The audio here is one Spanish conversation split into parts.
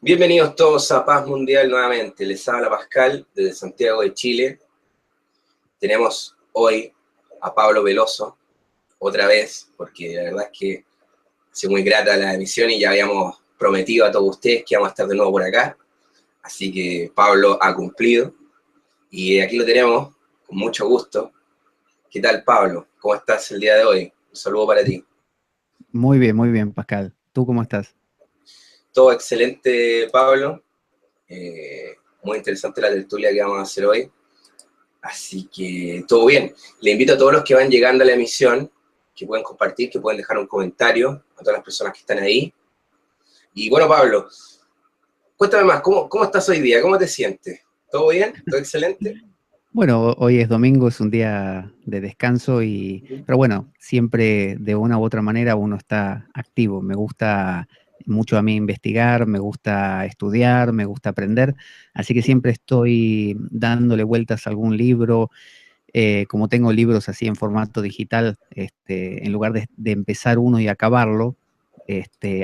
Bienvenidos todos a Paz Mundial nuevamente. Les habla Pascal desde Santiago de Chile. Tenemos hoy a Pablo Veloso, otra vez, porque la verdad es que ha sido muy grata la emisión y ya habíamos prometido a todos ustedes que íbamos a estar de nuevo por acá. Así que Pablo ha cumplido y aquí lo tenemos con mucho gusto. ¿Qué tal, Pablo? ¿Cómo estás el día de hoy? Un saludo para ti. Muy bien, Pascal. ¿Tú cómo estás? Todo excelente, Pablo. Muy interesante la tertulia que vamos a hacer hoy. Así que todo bien. Le invito a todos los que van llegando a la emisión, que pueden compartir, que pueden dejar un comentario, a todas las personas que están ahí. Y bueno, Pablo, cuéntame más, ¿cómo estás hoy día? ¿Cómo te sientes? ¿Todo bien? ¿Todo excelente? Bueno, hoy es domingo, es un día de descanso pero bueno, siempre de una u otra manera uno está activo. Me gusta mucho a mí investigar, me gusta estudiar, me gusta aprender, así que siempre estoy dándole vueltas a algún libro. Como tengo libros así en formato digital, en lugar de empezar uno y acabarlo,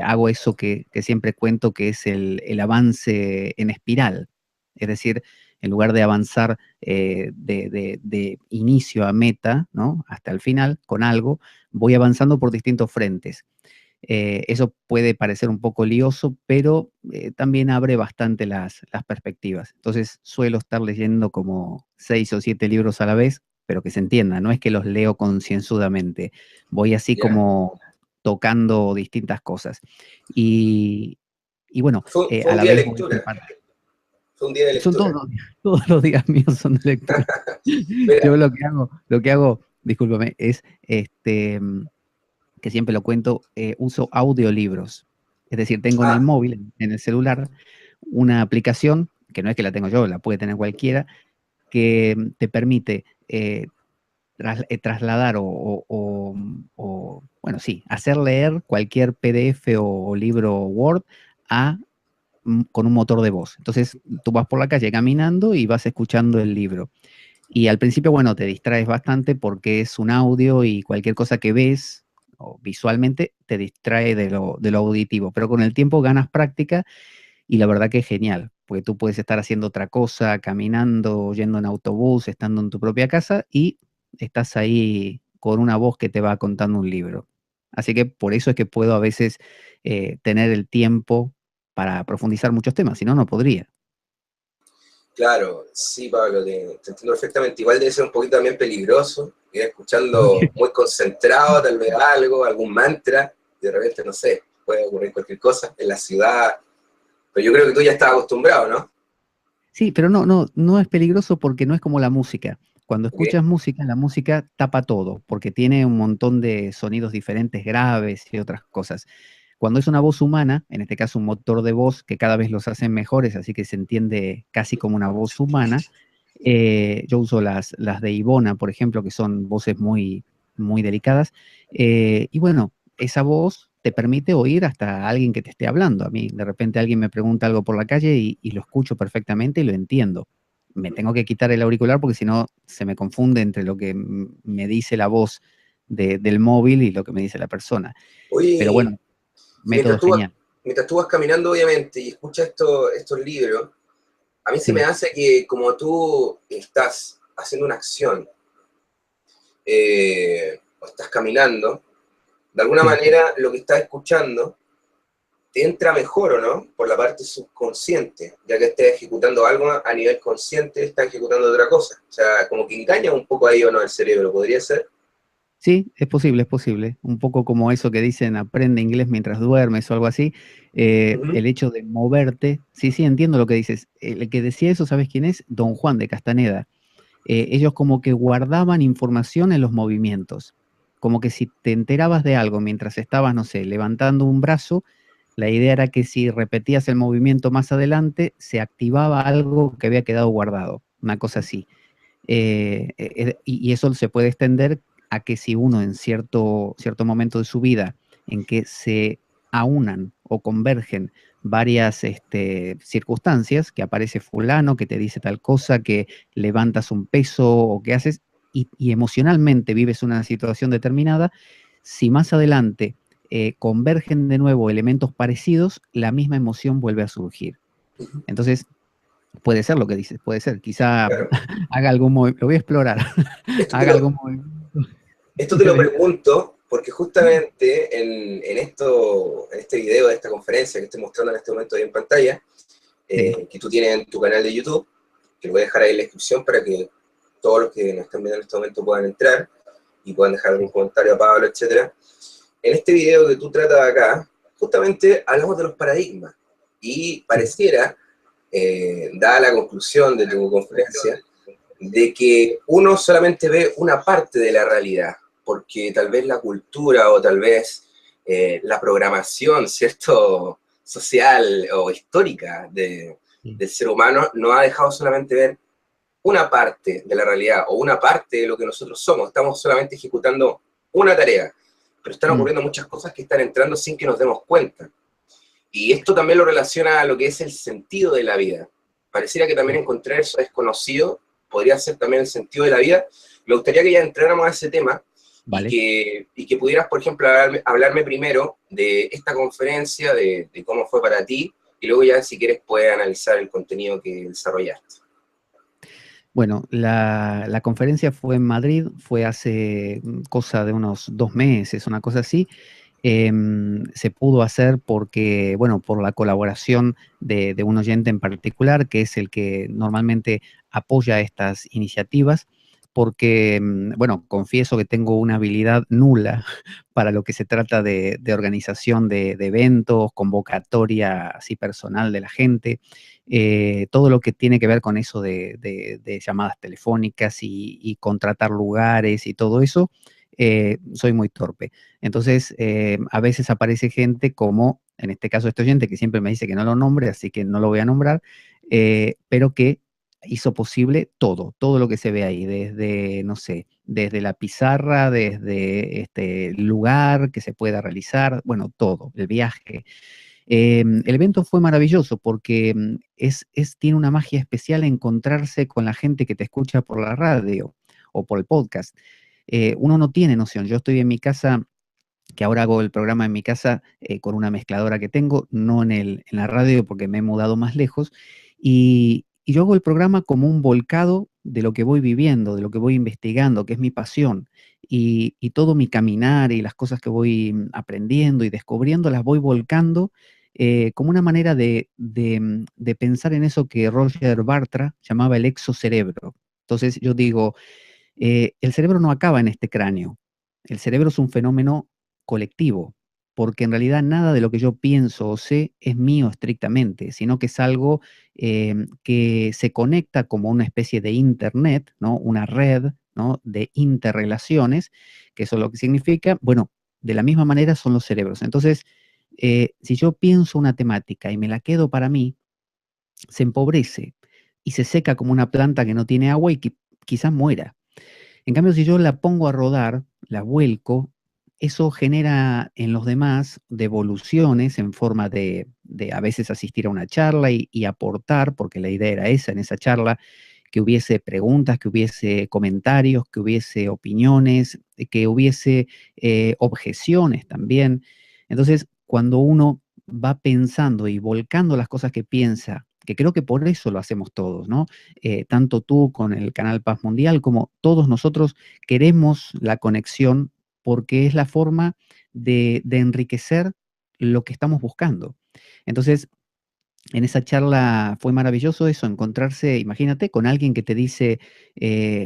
hago eso que siempre cuento que es el avance en espiral. Es decir, en lugar de avanzar de inicio a meta, ¿no? Hasta el final con algo, voy avanzando por distintos frentes. Eso puede parecer un poco lioso, pero también abre bastante las perspectivas. Entonces suelo estar leyendo como 6 o 7 libros a la vez, pero que se entienda, no es que los leo concienzudamente, voy así Ya. como tocando distintas cosas. Y, y bueno, Fue a un la día de vez voy lectura. preparando. Fue un día de Son todos lectura. los días, todos los días míos son de lectura. Yo Mira, lo que hago, discúlpame, es que siempre lo cuento, uso audiolibros. Es decir, tengo en el ah, móvil, en el celular, una aplicación, que no es que la tengo yo, la puede tener cualquiera, que te permite trasladar bueno, sí, hacer leer cualquier PDF o libro Word a, con un motor de voz. Entonces, tú vas por la calle caminando y vas escuchando el libro. Y al principio, bueno, te distraes bastante porque es un audio y cualquier cosa que ves o visualmente te distrae de lo auditivo, pero con el tiempo ganas práctica y la verdad que es genial, porque tú puedes estar haciendo otra cosa, caminando, yendo en autobús, estando en tu propia casa y estás ahí con una voz que te va contando un libro. Así que por eso es que puedo a veces tener el tiempo para profundizar muchos temas, si no, no podría. claro, sí, Pablo, te entiendo perfectamente. Igual debe ser un poquito también peligroso, ir escuchando muy concentrado, tal vez algo, algún mantra, y de repente, no sé, puede ocurrir cualquier cosa en la ciudad. Pero yo creo que tú ya estás acostumbrado, ¿no? Sí, pero no es peligroso porque no es como la música. Cuando ¿Ok? escuchas música, la música tapa todo, porque tiene un montón de sonidos diferentes, graves y otras cosas. Cuando es una voz humana, en este caso un motor de voz que cada vez los hacen mejores, así que se entiende casi como una voz humana, yo uso las de Ivona, por ejemplo, que son voces muy delicadas. Y bueno, esa voz te permite oír hasta a alguien que te esté hablando. A mí, de repente, alguien me pregunta algo por la calle y lo escucho perfectamente y lo entiendo. Me tengo que quitar el auricular porque si no se me confunde entre lo que me dice la voz del móvil y lo que me dice la persona. Pero Oye, bueno, y mientras método genial. tú vas caminando, obviamente, y escuchas estos libros, a mí se me Sí, hace que como tú estás haciendo una acción o estás caminando, de alguna sí. manera lo que estás escuchando te entra mejor, ¿o no? Por la parte subconsciente, ya que estés ejecutando algo a nivel consciente, estás ejecutando otra cosa. O sea, como que engaña un poco ahí o no el cerebro, ¿podría ser? Sí, es posible, es posible. Un poco como eso que dicen, aprende inglés mientras duermes o algo así. Ujú. El hecho de moverte. Sí, sí, entiendo lo que dices. El que decía eso, ¿sabes quién es? Don Juan de Castaneda. Ellos como que guardaban información en los movimientos. Como que si te enterabas de algo mientras estabas, no sé, levantando un brazo, la idea era que si repetías el movimiento más adelante, se activaba algo que había quedado guardado. Una cosa así. Y eso se puede extender a que si uno en cierto momento de su vida en que se aunan o convergen varias circunstancias, que aparece fulano, que te dice tal cosa, que levantas un peso o que haces, y emocionalmente vives una situación determinada, si más adelante convergen de nuevo elementos parecidos, la misma emoción vuelve a surgir. Entonces, puede ser lo que dices, puede ser. Quizá Claro. haga algún movimiento, lo voy a explorar, Esto te haga lo, algún movimiento. esto te lo pregunto porque justamente en este video, de esta conferencia que estoy mostrando en este momento ahí en pantalla, Sí, que tú tienes en tu canal de YouTube, que lo voy a dejar ahí en la descripción para que todos los que nos están viendo en este momento puedan entrar y puedan dejar algún sí. comentario a Pablo, etcétera. En este video que tú tratas acá, justamente hablamos de los paradigmas y Sí. pareciera, dada la conclusión de tu conferencia, de que uno solamente ve una parte de la realidad, porque tal vez la cultura o tal vez la programación, ¿cierto?, social o histórica Sí. del ser humano nos ha dejado solamente ver una parte de la realidad o una parte de lo que nosotros somos. Estamos solamente ejecutando una tarea, pero están Mm, ocurriendo muchas cosas que están entrando sin que nos demos cuenta. Y esto también lo relaciona a lo que es el sentido de la vida. Pareciera que también sí. encontrar eso desconocido podría ser también el sentido de la vida. Me gustaría que ya entráramos a ese tema Vale. y que pudieras, por ejemplo, hablarme primero de esta conferencia, de cómo fue para ti, y luego ya, si quieres, puedes analizar el contenido que desarrollaste. Bueno, la conferencia fue en Madrid, fue hace cosa de unos 2 meses, una cosa así. Se pudo hacer porque, bueno, por la colaboración de un oyente en particular, que es el que normalmente apoya estas iniciativas, porque, bueno, confieso que tengo una habilidad nula para lo que se trata de organización de eventos, convocatoria así personal de la gente, todo lo que tiene que ver con eso de llamadas telefónicas y contratar lugares y todo eso, soy muy torpe. Entonces, a veces aparece gente como, en este caso, este oyente que siempre me dice que no lo nombre, así que no lo voy a nombrar, pero que hizo posible todo, todo lo que se ve ahí, desde, no sé, desde la pizarra, desde este lugar que se pueda realizar, bueno, todo, el viaje. El evento fue maravilloso porque tiene una magia especial encontrarse con la gente que te escucha por la radio o por el podcast. Uno no tiene noción. Yo estoy en mi casa, que ahora hago el programa en mi casa con una mezcladora que tengo, no en la radio porque me he mudado más lejos, y yo hago el programa como un volcado de lo que voy viviendo, de lo que voy investigando, que es mi pasión, y todo mi caminar y las cosas que voy aprendiendo y descubriendo las voy volcando como una manera de pensar en eso que Roger Bartra llamaba el exocerebro. Entonces yo digo, el cerebro no acaba en este cráneo. El cerebro es un fenómeno colectivo, porque en realidad nada de lo que yo pienso o sé es mío estrictamente, sino que es algo que se conecta como una especie de internet, ¿no? Una red, ¿no?, de interrelaciones, que eso es lo que significa. Bueno, de la misma manera son los cerebros. Entonces, si yo pienso una temática y me la quedo para mí, se empobrece y se seca como una planta que no tiene agua y que quizás muera. En cambio, si yo la pongo a rodar, la vuelco, eso genera en los demás devoluciones en forma de a veces asistir a una charla y aportar, porque la idea era esa en esa charla, que hubiese preguntas, que hubiese comentarios, que hubiese opiniones, que hubiese objeciones también. Entonces, cuando uno va pensando y volcando las cosas que piensa, que creo que por eso lo hacemos todos, ¿no? Tanto tú con el canal Paz Mundial como todos nosotros queremos la conexión porque es la forma de enriquecer lo que estamos buscando. Entonces, en esa charla fue maravilloso eso, encontrarse, imagínate, con alguien que te dice,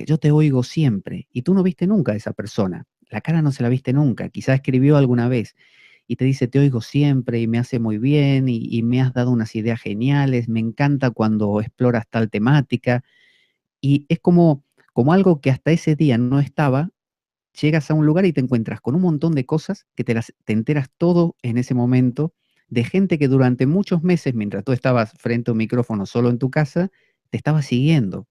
yo te oigo siempre, y tú no viste nunca a esa persona, la cara no se la viste nunca, quizá escribió alguna vez, y te dice, te oigo siempre y me hace muy bien y me has dado unas ideas geniales, me encanta cuando exploras tal temática, y es como algo que hasta ese día no estaba, llegas a un lugar y te encuentras con un montón de cosas que te enteras todo en ese momento, de gente que durante muchos meses, mientras tú estabas frente a un micrófono solo en tu casa, te estaba siguiendo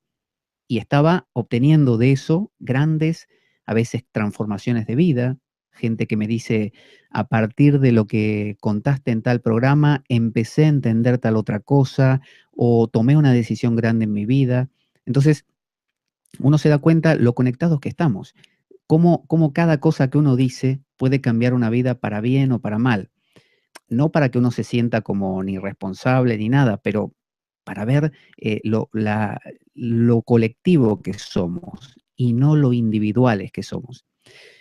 y estaba obteniendo de eso grandes, a veces transformaciones de vida, gente que me dice, a partir de lo que contaste en tal programa, empecé a entender tal otra cosa o tomé una decisión grande en mi vida. Entonces, uno se da cuenta lo conectados que estamos, cómo cada cosa que uno dice puede cambiar una vida para bien o para mal. No para que uno se sienta como ni responsable ni nada, pero para ver lo colectivo que somos y no lo individuales que somos.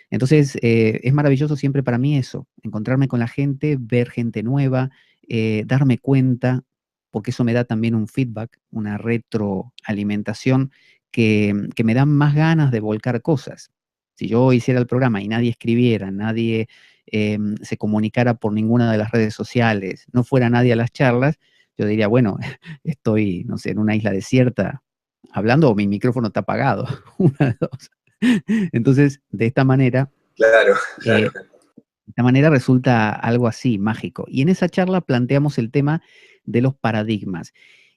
Entonces, es maravilloso siempre para mí eso, encontrarme con la gente, ver gente nueva, darme cuenta, porque eso me da también un feedback, una retroalimentación que me da más ganas de volcar cosas. Si yo hiciera el programa y nadie escribiera, nadie se comunicara por ninguna de las redes sociales, no fuera nadie a las charlas, yo diría, bueno, estoy, no sé, en una isla desierta hablando o mi micrófono está apagado, una de dos. Entonces, Claro, claro. de esta manera resulta algo así, mágico. Y en esa charla planteamos el tema de los paradigmas.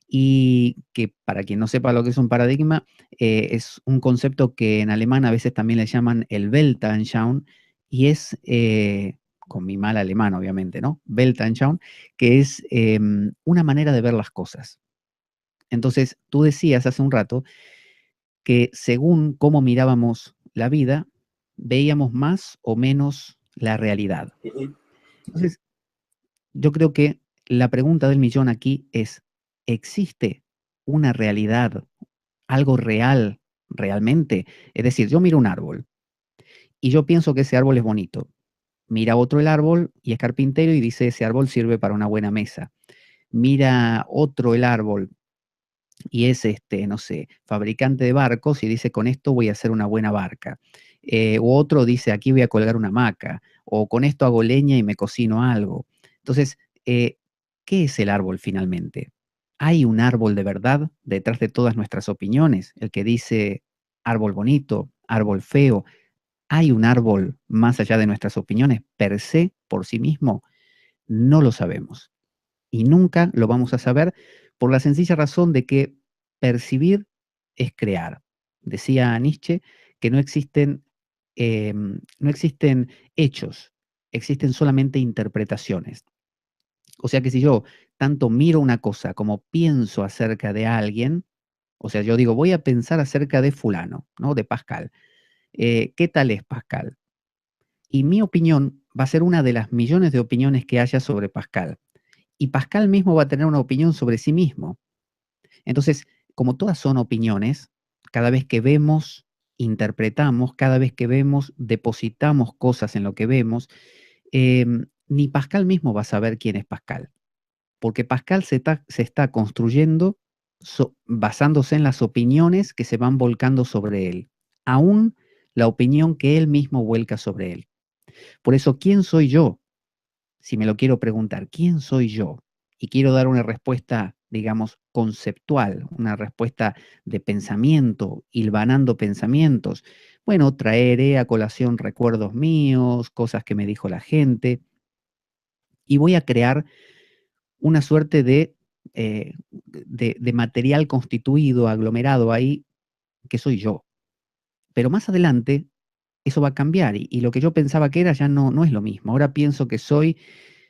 Y que para quien no sepa lo que es un paradigma, es un concepto que en alemán a veces también le llaman el Weltanschauung, y es, con mi mal alemán obviamente, ¿no? Weltanschauung, que es una manera de ver las cosas. Entonces, tú decías hace un rato que según cómo mirábamos la vida, veíamos más o menos la realidad. Ujú. Entonces, yo creo que la pregunta del millón aquí es, ¿existe una realidad, algo real realmente? Es decir, yo miro un árbol y yo pienso que ese árbol es bonito. Mira otro el árbol y es carpintero y dice, ese árbol sirve para una buena mesa. Mira otro el árbol y es, no sé, fabricante de barcos y dice, con esto voy a hacer una buena barca. O otro dice, aquí voy a colgar una hamaca, o con esto hago leña y me cocino algo. Entonces, ¿qué es el árbol finalmente? ¿Hay un árbol de verdad detrás de todas nuestras opiniones? El que dice árbol bonito, árbol feo. ¿Hay un árbol más allá de nuestras opiniones per se, por sí mismo? No lo sabemos y nunca lo vamos a saber por la sencilla razón de que percibir es crear. Decía Nietzsche que no existen hechos, existen solamente interpretaciones. O sea que si yo tanto miro una cosa como pienso acerca de alguien, o sea, yo digo, voy a pensar acerca de fulano, ¿no? De Pascal. ¿Qué tal es Pascal? Y mi opinión va a ser una de las millones de opiniones que haya sobre Pascal. Y Pascal mismo va a tener una opinión sobre sí mismo. Entonces, como todas son opiniones, cada vez que vemos, interpretamos, cada vez que vemos, depositamos cosas en lo que vemos, ni Pascal mismo va a saber quién es Pascal, porque Pascal se está construyendo basándose en las opiniones que se van volcando sobre él, aún la opinión que él mismo vuelca sobre él. Por eso, ¿quién soy yo? Si me lo quiero preguntar, ¿quién soy yo? Y quiero dar una respuesta, digamos, conceptual, una respuesta de pensamiento, hilvanando pensamientos. Bueno, traeré a colación recuerdos míos, cosas que me dijo la gente, y voy a crear una suerte de material constituido, aglomerado ahí, que soy yo. Pero más adelante eso va a cambiar y lo que yo pensaba que era ya no es lo mismo. Ahora pienso que soy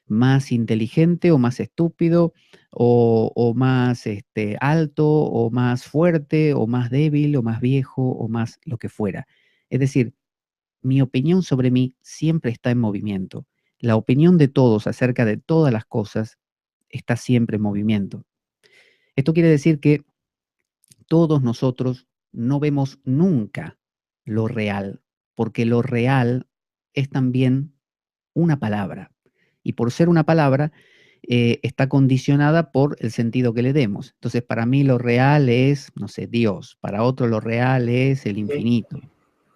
más inteligente o más estúpido o más alto o más fuerte o más débil o más viejo o más lo que fuera. Es decir, mi opinión sobre mí siempre está en movimiento. La opinión de todos acerca de todas las cosas está siempre en movimiento. Esto quiere decir que todos nosotros no vemos nunca lo real, porque lo real es también una palabra. Y por ser una palabra, está condicionada por el sentido que le demos. Entonces, para mí lo real es, no sé, Dios. Para otro lo real es el infinito.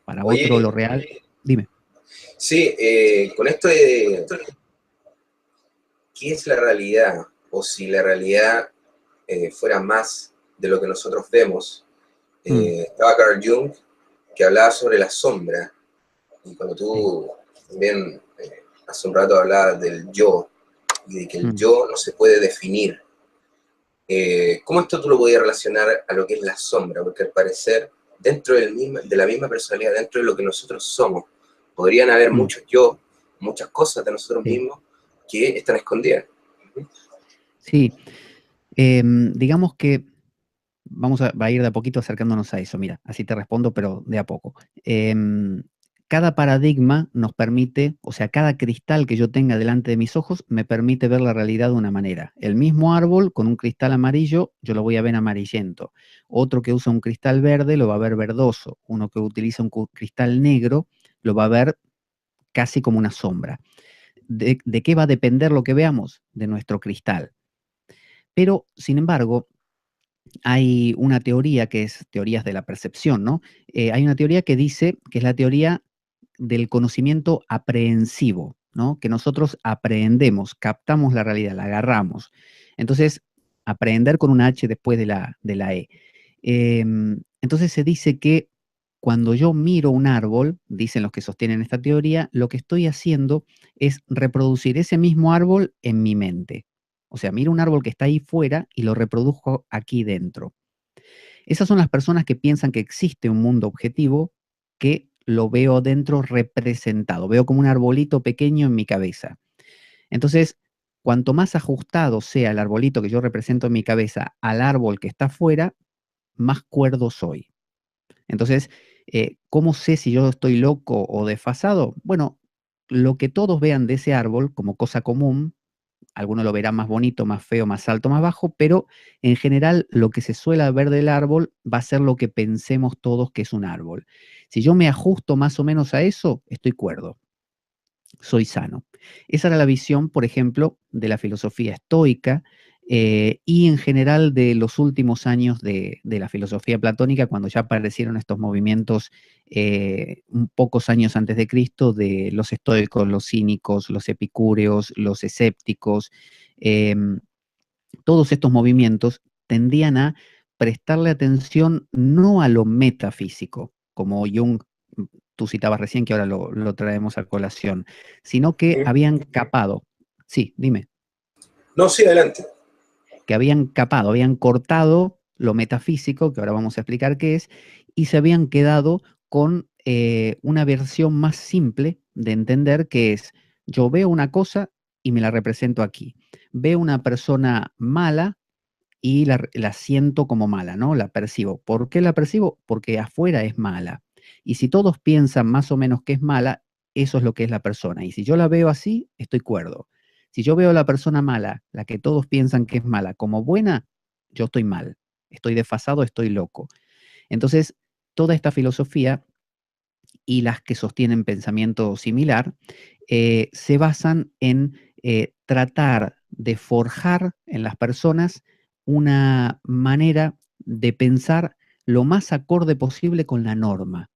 Para otro lo Oye, real, dime. sí, con esto de qué es la realidad, o si la realidad fuera más de lo que nosotros vemos, Mm, estaba Carl Jung, que hablaba sobre la sombra, y cuando sí. tú también hace un rato hablabas del yo, y de que el Mm. yo no se puede definir. ¿Cómo esto tú lo podías relacionar a lo que es la sombra? Porque al parecer, dentro de la misma personalidad, dentro de lo que nosotros somos, podrían haber Mm, muchos yo, muchas cosas de nosotros sí. mismos que están escondidas. Sí. Digamos que va a ir de a poquito acercándonos a eso. Mira, así te respondo, pero de a poco. cada paradigma nos permite, o sea, cada cristal que yo tenga delante de mis ojos me permite ver la realidad de una manera. El mismo árbol con un cristal amarillo, yo lo voy a ver amarillento. Otro que usa un cristal verde lo va a ver verdoso. Uno que utiliza un cristal negro lo va a ver casi como una sombra. ¿De qué va a depender lo que veamos? De nuestro cristal. Pero, sin embargo, hay una teoría que es teorías de la percepción, ¿no? Hay una teoría que dice que es la teoría del conocimiento aprehensivo, ¿no? Que nosotros aprehendemos, captamos la realidad, la agarramos. Entonces, aprehender con una H después de la E. Entonces se dice que cuando yo miro un árbol, dicen los que sostienen esta teoría, lo que estoy haciendo es reproducir ese mismo árbol en mi mente. O sea, miro un árbol que está ahí fuera y lo reproduzco aquí dentro. Esas son las personas que piensan que existe un mundo objetivo que lo veo dentro representado, veo como un arbolito pequeño en mi cabeza. Entonces, cuanto más ajustado sea el arbolito que yo represento en mi cabeza al árbol que está afuera, más cuerdo soy. Entonces, ¿cómo sé si yo estoy loco o desfasado? Bueno, lo que todos vean de ese árbol como cosa común, alguno lo verá más bonito, más feo, más alto, más bajo, pero en general lo que se suele ver del árbol va a ser lo que pensemos todos que es un árbol. Si yo me ajusto más o menos a eso, estoy cuerdo, soy sano. Esa era la visión, por ejemplo, de la filosofía estoica y en general de los últimos años de la filosofía platónica, cuando ya aparecieron estos movimientos un pocos años antes de Cristo, de los estoicos, los cínicos, los epicúreos, los escépticos. eh, Todos estos movimientos tendían a prestarle atención no a lo metafísico, como Jung, tú citabas recién, que ahora lo traemos a colación, sino que habían capado, sí, dime, No, sí, adelante. que habían capado, habían cortado lo metafísico, que ahora vamos a explicar qué es, y se habían quedado con una versión más simple de entender que es, yo veo una cosa y me la represento aquí. Veo una persona mala y la siento como mala, ¿no? La percibo. ¿Por qué la percibo? Porque afuera es mala. Y si todos piensan más o menos que es mala, eso es lo que es la persona. Y si yo la veo así, estoy cuerdo. Si yo veo a la persona mala, la que todos piensan que es mala, como buena, yo estoy mal. Estoy desfasado, estoy loco. Entonces, toda esta filosofía y las que sostienen pensamiento similar se basan en tratar de forjar en las personas una manera de pensar lo más acorde posible con la norma,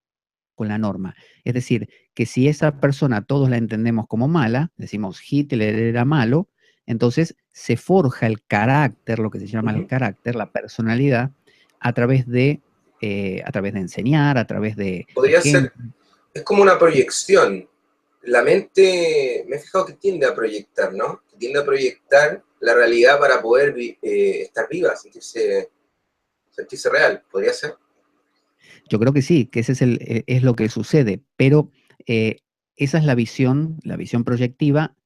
con la norma. Es decir, que si esa persona todos la entendemos como mala, decimos Hitler era malo, entonces se forja el carácter, lo que se llama el carácter, la personalidad, a través de enseñar, a través de Podría ser, ejemplos. es como una proyección. La mente, me he fijado que tiende a proyectar, ¿no? Que tiende a proyectar la realidad para poder estar viva, sentirse real. ¿Podría ser? Yo creo que sí, que ese es lo que sucede, pero eh, esa es la visión proyectiva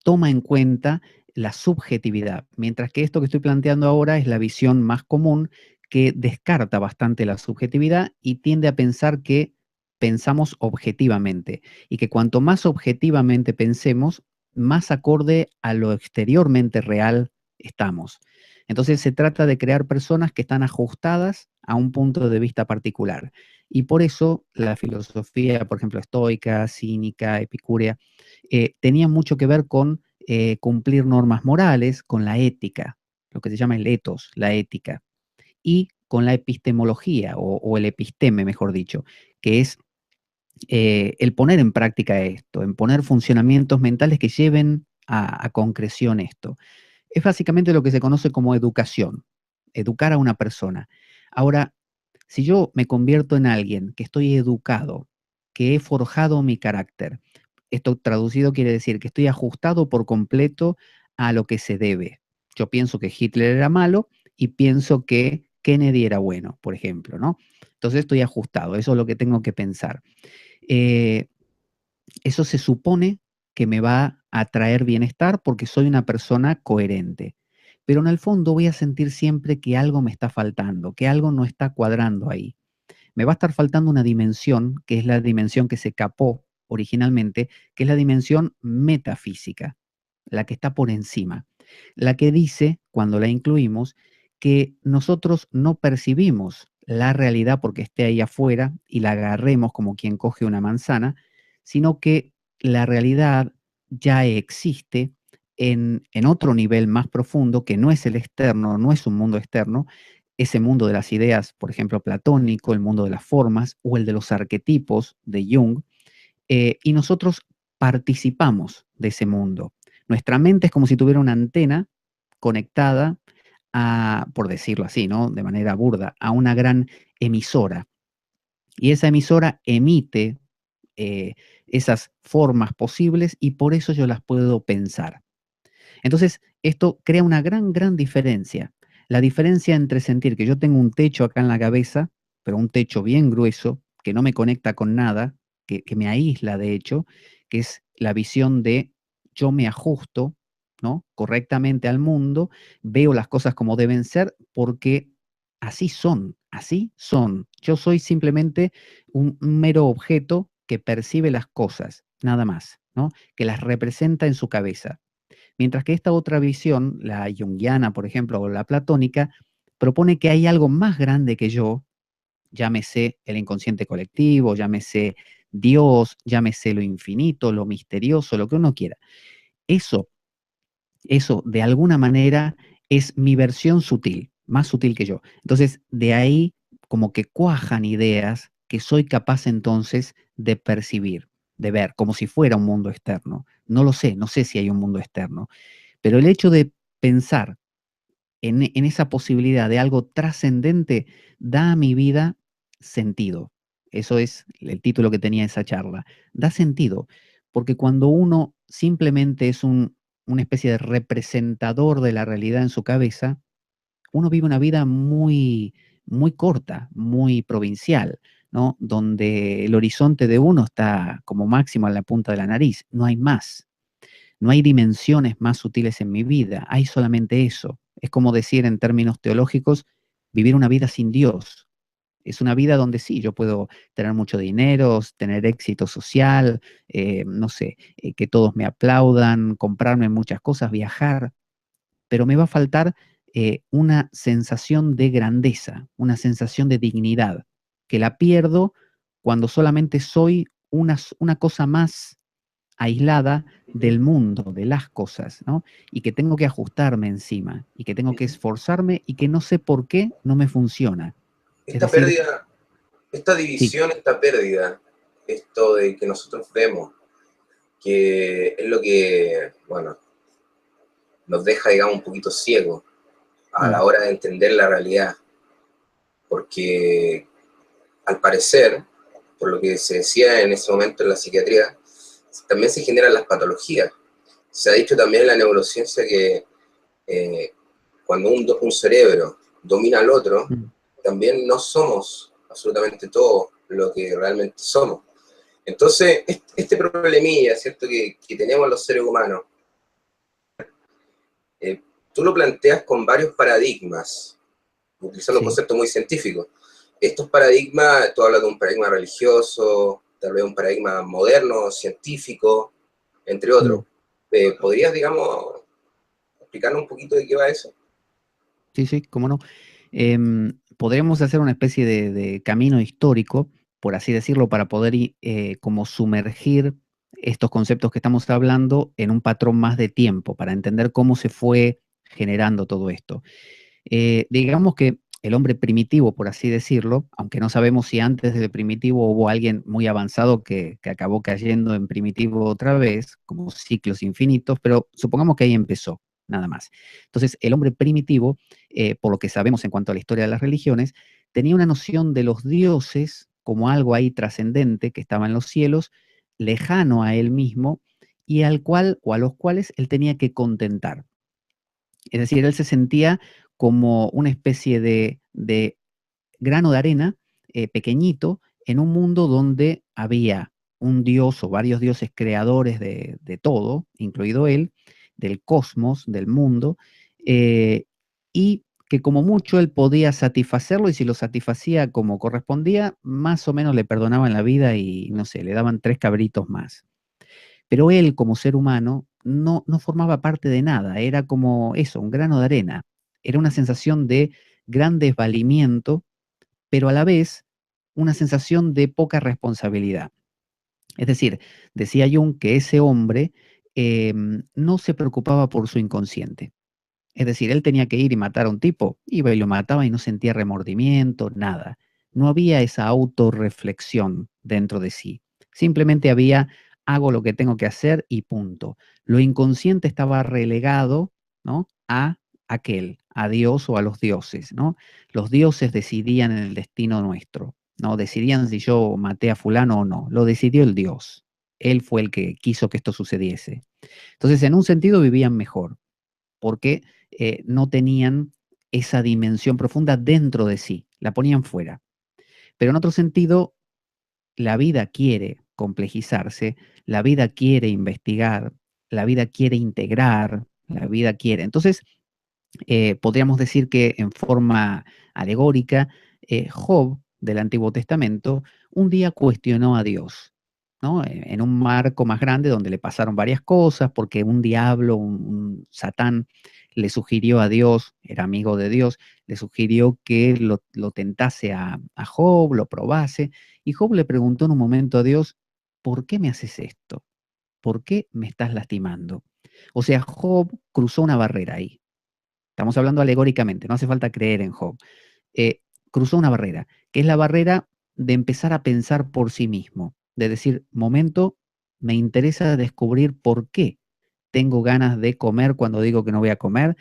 toma en cuenta la subjetividad, mientras que esto que estoy planteando ahora es la visión más común que descarta bastante la subjetividad y tiende a pensar que pensamos objetivamente y que cuanto más objetivamente pensemos, más acorde a lo exteriormente real estamos. Entonces se trata de crear personas que están ajustadas a un punto de vista particular. Y por eso la filosofía, por ejemplo, estoica, cínica, epicúrea, tenía mucho que ver con cumplir normas morales, con la ética, lo que se llama el ethos, la ética, y con la epistemología, o el episteme, mejor dicho, que es el poner en práctica esto, en poner funcionamientos mentales que lleven a concreción esto. Es básicamente lo que se conoce como educación, educar a una persona. Ahora, si yo me convierto en alguien que estoy educado, que he forjado mi carácter, esto traducido quiere decir que estoy ajustado por completo a lo que se debe. Yo pienso que Hitler era malo y pienso que Kennedy era bueno, por ejemplo, ¿no? Entonces estoy ajustado, eso es lo que tengo que pensar. Eh, Eso se supone que me va a traer bienestar porque soy una persona coherente. Pero en el fondo voy a sentir siempre que algo me está faltando, que algo no está cuadrando ahí. me va a estar faltando una dimensión, que es la dimensión que se capó originalmente, que es la dimensión metafísica, la que está por encima, la que dice, cuando la incluimos, que nosotros no percibimos la realidad porque esté ahí afuera y la agarremos como quien coge una manzana, sino que la realidad ya existe en otro nivel más profundo, que no es el externo, no es un mundo externo, ese mundo de las ideas, por ejemplo, platónico, el mundo de las formas o el de los arquetipos de Jung, y nosotros participamos de ese mundo. Nuestra mente es como si tuviera una antena conectada a, por decirlo así, ¿no? De manera burda, a una gran emisora. Y esa emisora emite eh, esas formas posibles y por eso yo las puedo pensar. Entonces, esto crea una gran diferencia. La diferencia entre sentir que yo tengo un techo acá en la cabeza, pero un techo bien grueso, que no me conecta con nada, que me aísla de hecho, que es la visión de yo me ajusto, ¿no? Correctamente al mundo, veo las cosas como deben ser porque así son, así son. Yo soy simplemente un mero objeto que percibe las cosas, nada más, ¿no? Que las representa en su cabeza. Mientras que esta otra visión, la junguiana, por ejemplo, o la platónica, propone que hay algo más grande que yo, llámese el inconsciente colectivo, llámese Dios, llámese lo infinito, lo misterioso, lo que uno quiera. Eso, eso de alguna manera es mi versión sutil, más sutil que yo. Entonces, de ahí como que cuajan ideas que soy capaz entonces de percibir, de ver, como si fuera un mundo externo. No lo sé, no sé si hay un mundo externo, pero el hecho de pensar en esa posibilidad de algo trascendente da a mi vida sentido. Eso es el título que tenía esa charla. Da sentido, porque cuando uno simplemente es una especie de representador de la realidad en su cabeza, uno vive una vida muy corta, muy provincial, ¿no? Donde el horizonte de uno está como máximo en la punta de la nariz, no hay más. No hay dimensiones más sutiles en mi vida, hay solamente eso. Es como decir en términos teológicos, vivir una vida sin Dios. Es una vida donde sí, yo puedo tener mucho dinero, tener éxito social, no sé, que todos me aplaudan, comprarme muchas cosas, viajar, pero me va a faltar una sensación de grandeza, una sensación de dignidad, que la pierdo cuando solamente soy una cosa más aislada del mundo, de las cosas, ¿no? Y que tengo que ajustarme encima, y que tengo que esforzarme y que no sé por qué no me funciona. Es Esta decir, pérdida, esta sí, división, esta pérdida, esto de que nosotros vemos, que es lo que, bueno, nos deja, digamos, un poquito ciegos a la mm, hora de entender la realidad, porque al parecer, por lo que se decía en ese momento en la psiquiatría, también se generan las patologías. Se ha dicho también en la neurociencia que eh, cuando un cerebro domina al otro, mm, también no somos absolutamente todo lo que realmente somos. Entonces, este problemilla, ¿cierto?, que tenemos los seres humanos, eh, tú lo planteas con varios paradigmas, utilizando un sí, concepto muy científico. Estos paradigmas, tú hablas de un paradigma religioso, tal vez un paradigma moderno, científico, entre otros. mm, ¿Podrías, digamos, explicarnos un poquito de qué va eso? sí, sí, cómo no. Podríamos hacer una especie de camino histórico, por así decirlo, para poder como sumergir estos conceptos que estamos hablando en un patrón más de tiempo, para entender cómo se fue generando todo esto. Digamos que el hombre primitivo, por así decirlo, aunque no sabemos si antes del primitivo hubo alguien muy avanzado que acabó cayendo en primitivo otra vez, como ciclos infinitos, pero supongamos que ahí empezó, nada más. Entonces, el hombre primitivo, por lo que sabemos en cuanto a la historia de las religiones, tenía una noción de los dioses como algo ahí trascendente que estaba en los cielos, lejano a él mismo y al cual o a los cuales él tenía que contentar. Es decir, él se sentía como una especie de grano de arena pequeñito en un mundo donde había un dios o varios dioses creadores de todo, incluido él, del cosmos, del mundo, eh, y que como mucho él podía satisfacerlo y si lo satisfacía como correspondía, más o menos le perdonaban la vida y no sé, le daban 3 cabritos más. Pero él como ser humano no formaba parte de nada, era como eso, un grano de arena. Era una sensación de gran desvalimiento, pero a la vez una sensación de poca responsabilidad. Es decir, decía Jung que ese hombre no se preocupaba por su inconsciente. Es decir, él tenía que ir y matar a un tipo, iba y lo mataba y no sentía remordimiento, nada. No había esa autorreflexión dentro de sí. Simplemente había, hago lo que tengo que hacer y punto. Lo inconsciente estaba relegado, ¿no?, a aquel, a Dios o a los dioses, ¿no? Los dioses decidían el destino nuestro, ¿no? Decidían si yo maté a fulano o no. Lo decidió el Dios. Él fue el que quiso que esto sucediese. Entonces, en un sentido vivían mejor porque no tenían esa dimensión profunda dentro de sí, la ponían fuera. Pero en otro sentido, la vida quiere complejizarse, la vida quiere investigar, la vida quiere integrar, la vida quiere. Entonces, podríamos decir que en forma alegórica, Job del Antiguo Testamento un día cuestionó a Dios, ¿no? En un marco más grande donde le pasaron varias cosas, porque un diablo, un Satán, le sugirió a Dios, era amigo de Dios, le sugirió que lo tentase a Job, lo probase, y Job le preguntó en un momento a Dios, ¿por qué me haces esto? ¿Por qué me estás lastimando? O sea, Job cruzó una barrera ahí. Estamos hablando alegóricamente, no hace falta creer en Job. Eh, Cruzó una barrera, que es la barrera de empezar a pensar por sí mismo, de decir, momento, me interesa descubrir por qué tengo ganas de comer cuando digo que no voy a comer,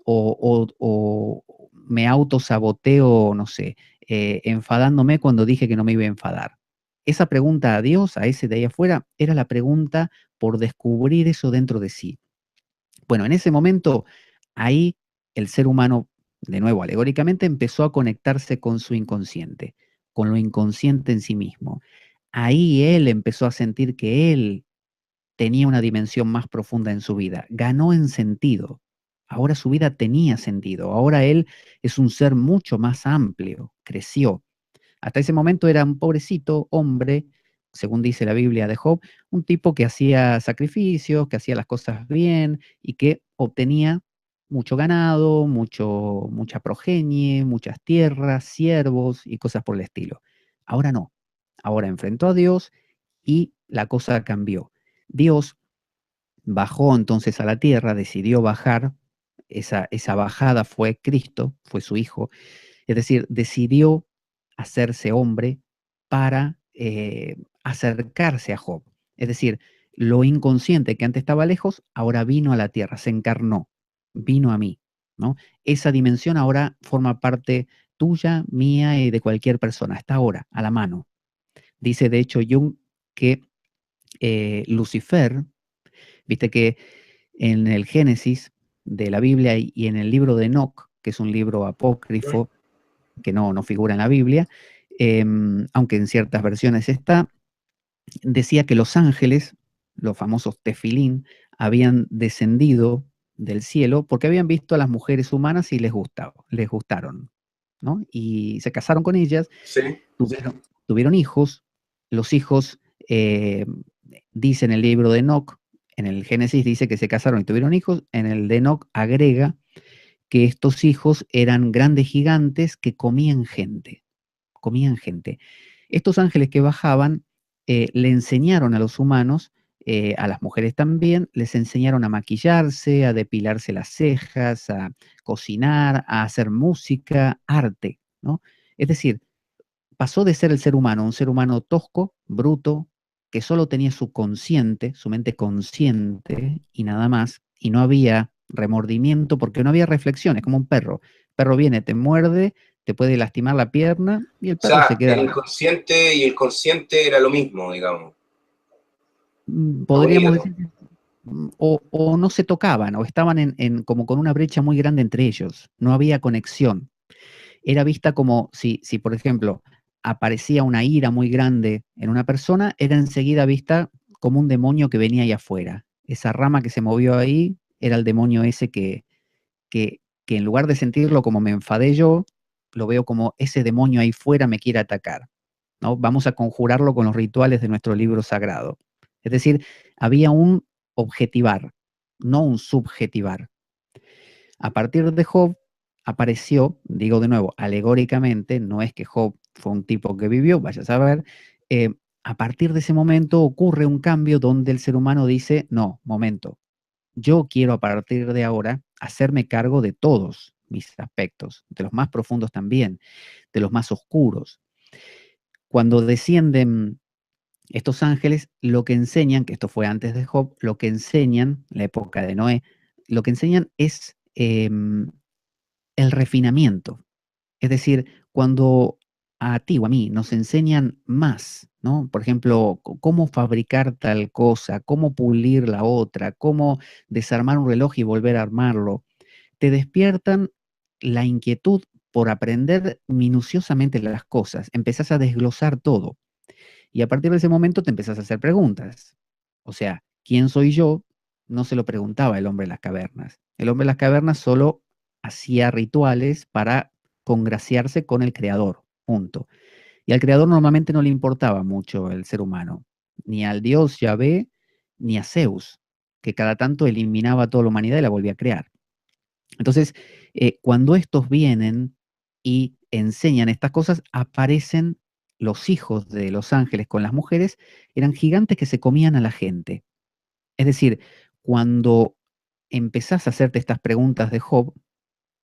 o me autosaboteo, no sé, enfadándome cuando dije que no me iba a enfadar. Esa pregunta a Dios, a ese de ahí afuera, era la pregunta por descubrir eso dentro de sí. Bueno, en ese momento, ahí el ser humano, de nuevo, alegóricamente, empezó a conectarse con su inconsciente, con lo inconsciente en sí mismo. Ahí él empezó a sentir que él tenía una dimensión más profunda en su vida, ganó en sentido. Ahora su vida tenía sentido, ahora él es un ser mucho más amplio, creció. Hasta ese momento era un pobrecito hombre, según dice la Biblia de Job, un tipo que hacía sacrificios, que hacía las cosas bien y que obtenía mucho ganado, mucha progenie, muchas tierras, siervos y cosas por el estilo. Ahora no. Ahora enfrentó a Dios y la cosa cambió. Dios bajó entonces a la tierra, decidió bajar, esa bajada fue Cristo, fue su Hijo, es decir, decidió hacerse hombre para acercarse a Job. Es decir, lo inconsciente que antes estaba lejos, ahora vino a la tierra, se encarnó, vino a mí, ¿no? Esa dimensión ahora forma parte tuya, mía y de cualquier persona, está ahora, a la mano. Dice de hecho Jung que Lucifer, viste que en el Génesis de la Biblia y en el libro de Enoch, que es un libro apócrifo, que no figura en la Biblia, aunque en ciertas versiones está, decía que los ángeles, los famosos tefilín, habían descendido del cielo porque habían visto a las mujeres humanas y les gustaron, ¿no? Y se casaron con ellas, Sí. tuvieron hijos, los hijos, dice en el libro de Enoch, en el Génesis dice que se casaron y tuvieron hijos, en el de Enoch agrega que estos hijos eran grandes gigantes que comían gente, comían gente. Estos ángeles que bajaban le enseñaron a los humanos, a las mujeres también, les enseñaron a maquillarse, a depilarse las cejas, a cocinar, a hacer música, arte, ¿no? Es decir, pasó de ser el ser humano, un ser humano tosco, bruto, que solo tenía su consciente, su mente consciente y nada más, y no había remordimiento porque no había reflexiones, como un perro. El perro viene, te muerde, te puede lastimar la pierna y el O perro se sea, queda. el inconsciente y el consciente era lo mismo, digamos. Podríamos Aburrido. decir, o no se tocaban, o estaban como con una brecha muy grande entre ellos, no había conexión. Era vista como si, por ejemplo, aparecía una ira muy grande en una persona, era enseguida vista como un demonio que venía ahí afuera. Esa rama que se movió ahí era el demonio ese que que en lugar de sentirlo como me enfadé yo, lo veo como ese demonio ahí fuera me quiere atacar, ¿no? Vamos a conjurarlo con los rituales de nuestro libro sagrado. Es decir, había un objetivar, no un subjetivar. A partir de Job apareció, digo de nuevo, alegóricamente, no es que Job fue un tipo que vivió, vaya a saber, eh, a partir de ese momento ocurre un cambio donde el ser humano dice, no, momento, yo quiero a partir de ahora hacerme cargo de todos mis aspectos, de los más profundos también, de los más oscuros. Cuando descienden estos ángeles, lo que enseñan, que esto fue antes de Job, lo que enseñan, la época de Noé, lo que enseñan es el refinamiento. Es decir, cuando a ti o a mí nos enseñan más, ¿no? Por ejemplo, cómo fabricar tal cosa, cómo pulir la otra, cómo desarmar un reloj y volver a armarlo, te despiertan la inquietud por aprender minuciosamente las cosas, empezás a desglosar todo y a partir de ese momento te empezás a hacer preguntas. O sea, ¿quién soy yo? No se lo preguntaba el hombre de las cavernas. El hombre de las cavernas solo hacía rituales para congraciarse con el creador, punto. Y al creador normalmente no le importaba mucho el ser humano, ni al dios Yahvé, ni a Zeus, que cada tanto eliminaba a toda la humanidad y la volvía a crear. Entonces, cuando estos vienen y enseñan estas cosas, aparecen los hijos de los ángeles con las mujeres, eran gigantes que se comían a la gente. Es decir, cuando empezás a hacerte estas preguntas de Job,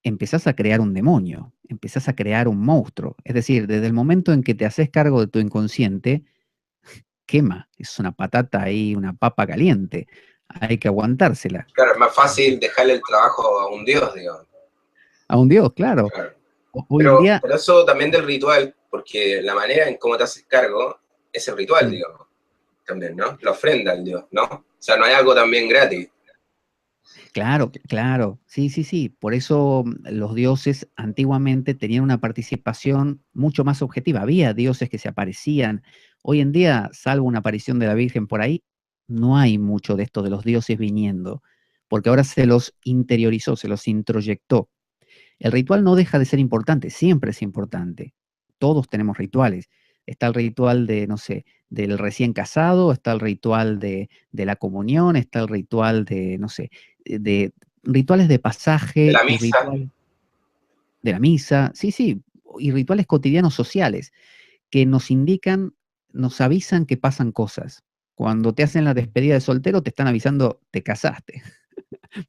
empezás a crear un demonio, empezás a crear un monstruo. Es decir, desde el momento en que te haces cargo de tu inconsciente, quema, es una patata ahí, una papa caliente, hay que aguantársela. Claro, es más fácil dejarle el trabajo a un dios, digamos. A un dios, claro. Claro. Hoy en día, Pero eso también del ritual, porque la manera en cómo te haces cargo es el ritual, sí. digamos. También, ¿no? La ofrenda al dios, ¿no? O sea, no hay algo también gratis. Claro, claro, sí, sí, sí. Por eso los dioses antiguamente tenían una participación mucho más objetiva. Había dioses que se aparecían. Hoy en día, salvo una aparición de la Virgen por ahí, no hay mucho de esto de los dioses viniendo, porque ahora se los interiorizó, se los introyectó. El ritual no deja de ser importante, siempre es importante. Todos tenemos rituales. Está el ritual de, no sé, del recién casado, está el ritual de la comunión, está el ritual de, no sé, de rituales de De pasaje la y misa, rituales de la misa, sí, sí, y rituales cotidianos sociales que nos indican, nos avisan que pasan cosas. Cuando te hacen la despedida de soltero, te están avisando, te casaste,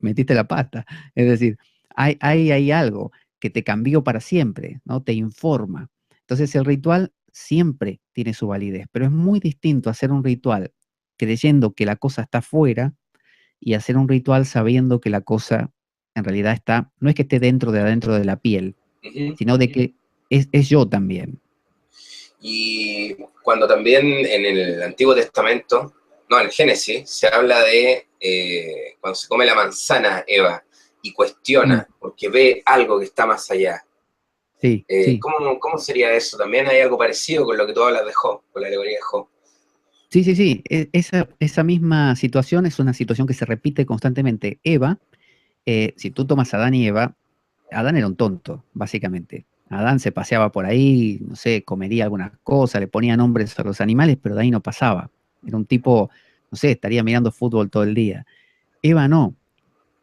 metiste la pata. Es decir, hay algo que te cambió para siempre, ¿no? Te informa. Entonces el ritual siempre tiene su validez, pero es muy distinto hacer un ritual creyendo que la cosa está fuera y hacer un ritual sabiendo que la cosa en realidad está, no es que esté dentro de adentro de la piel, uh-huh. sino de que es yo también. Y cuando también en el Antiguo Testamento, no, en Génesis, se habla de cuando se come la manzana Eva y Mm, cuestiona, porque ve algo que está más allá. sí, sí. ¿Cómo sería eso? También hay algo parecido con lo que tú hablas de Job, con la alegoría de Job. Sí, sí, sí. Esa misma situación es una situación que se repite constantemente. Eva, si tú tomas a Adán y Eva, Adán era un tonto, básicamente. Adán se paseaba por ahí, no sé, comería algunas cosas, le ponía nombres a los animales, pero de ahí no pasaba. Era un tipo, no sé, estaría mirando fútbol todo el día. Eva no.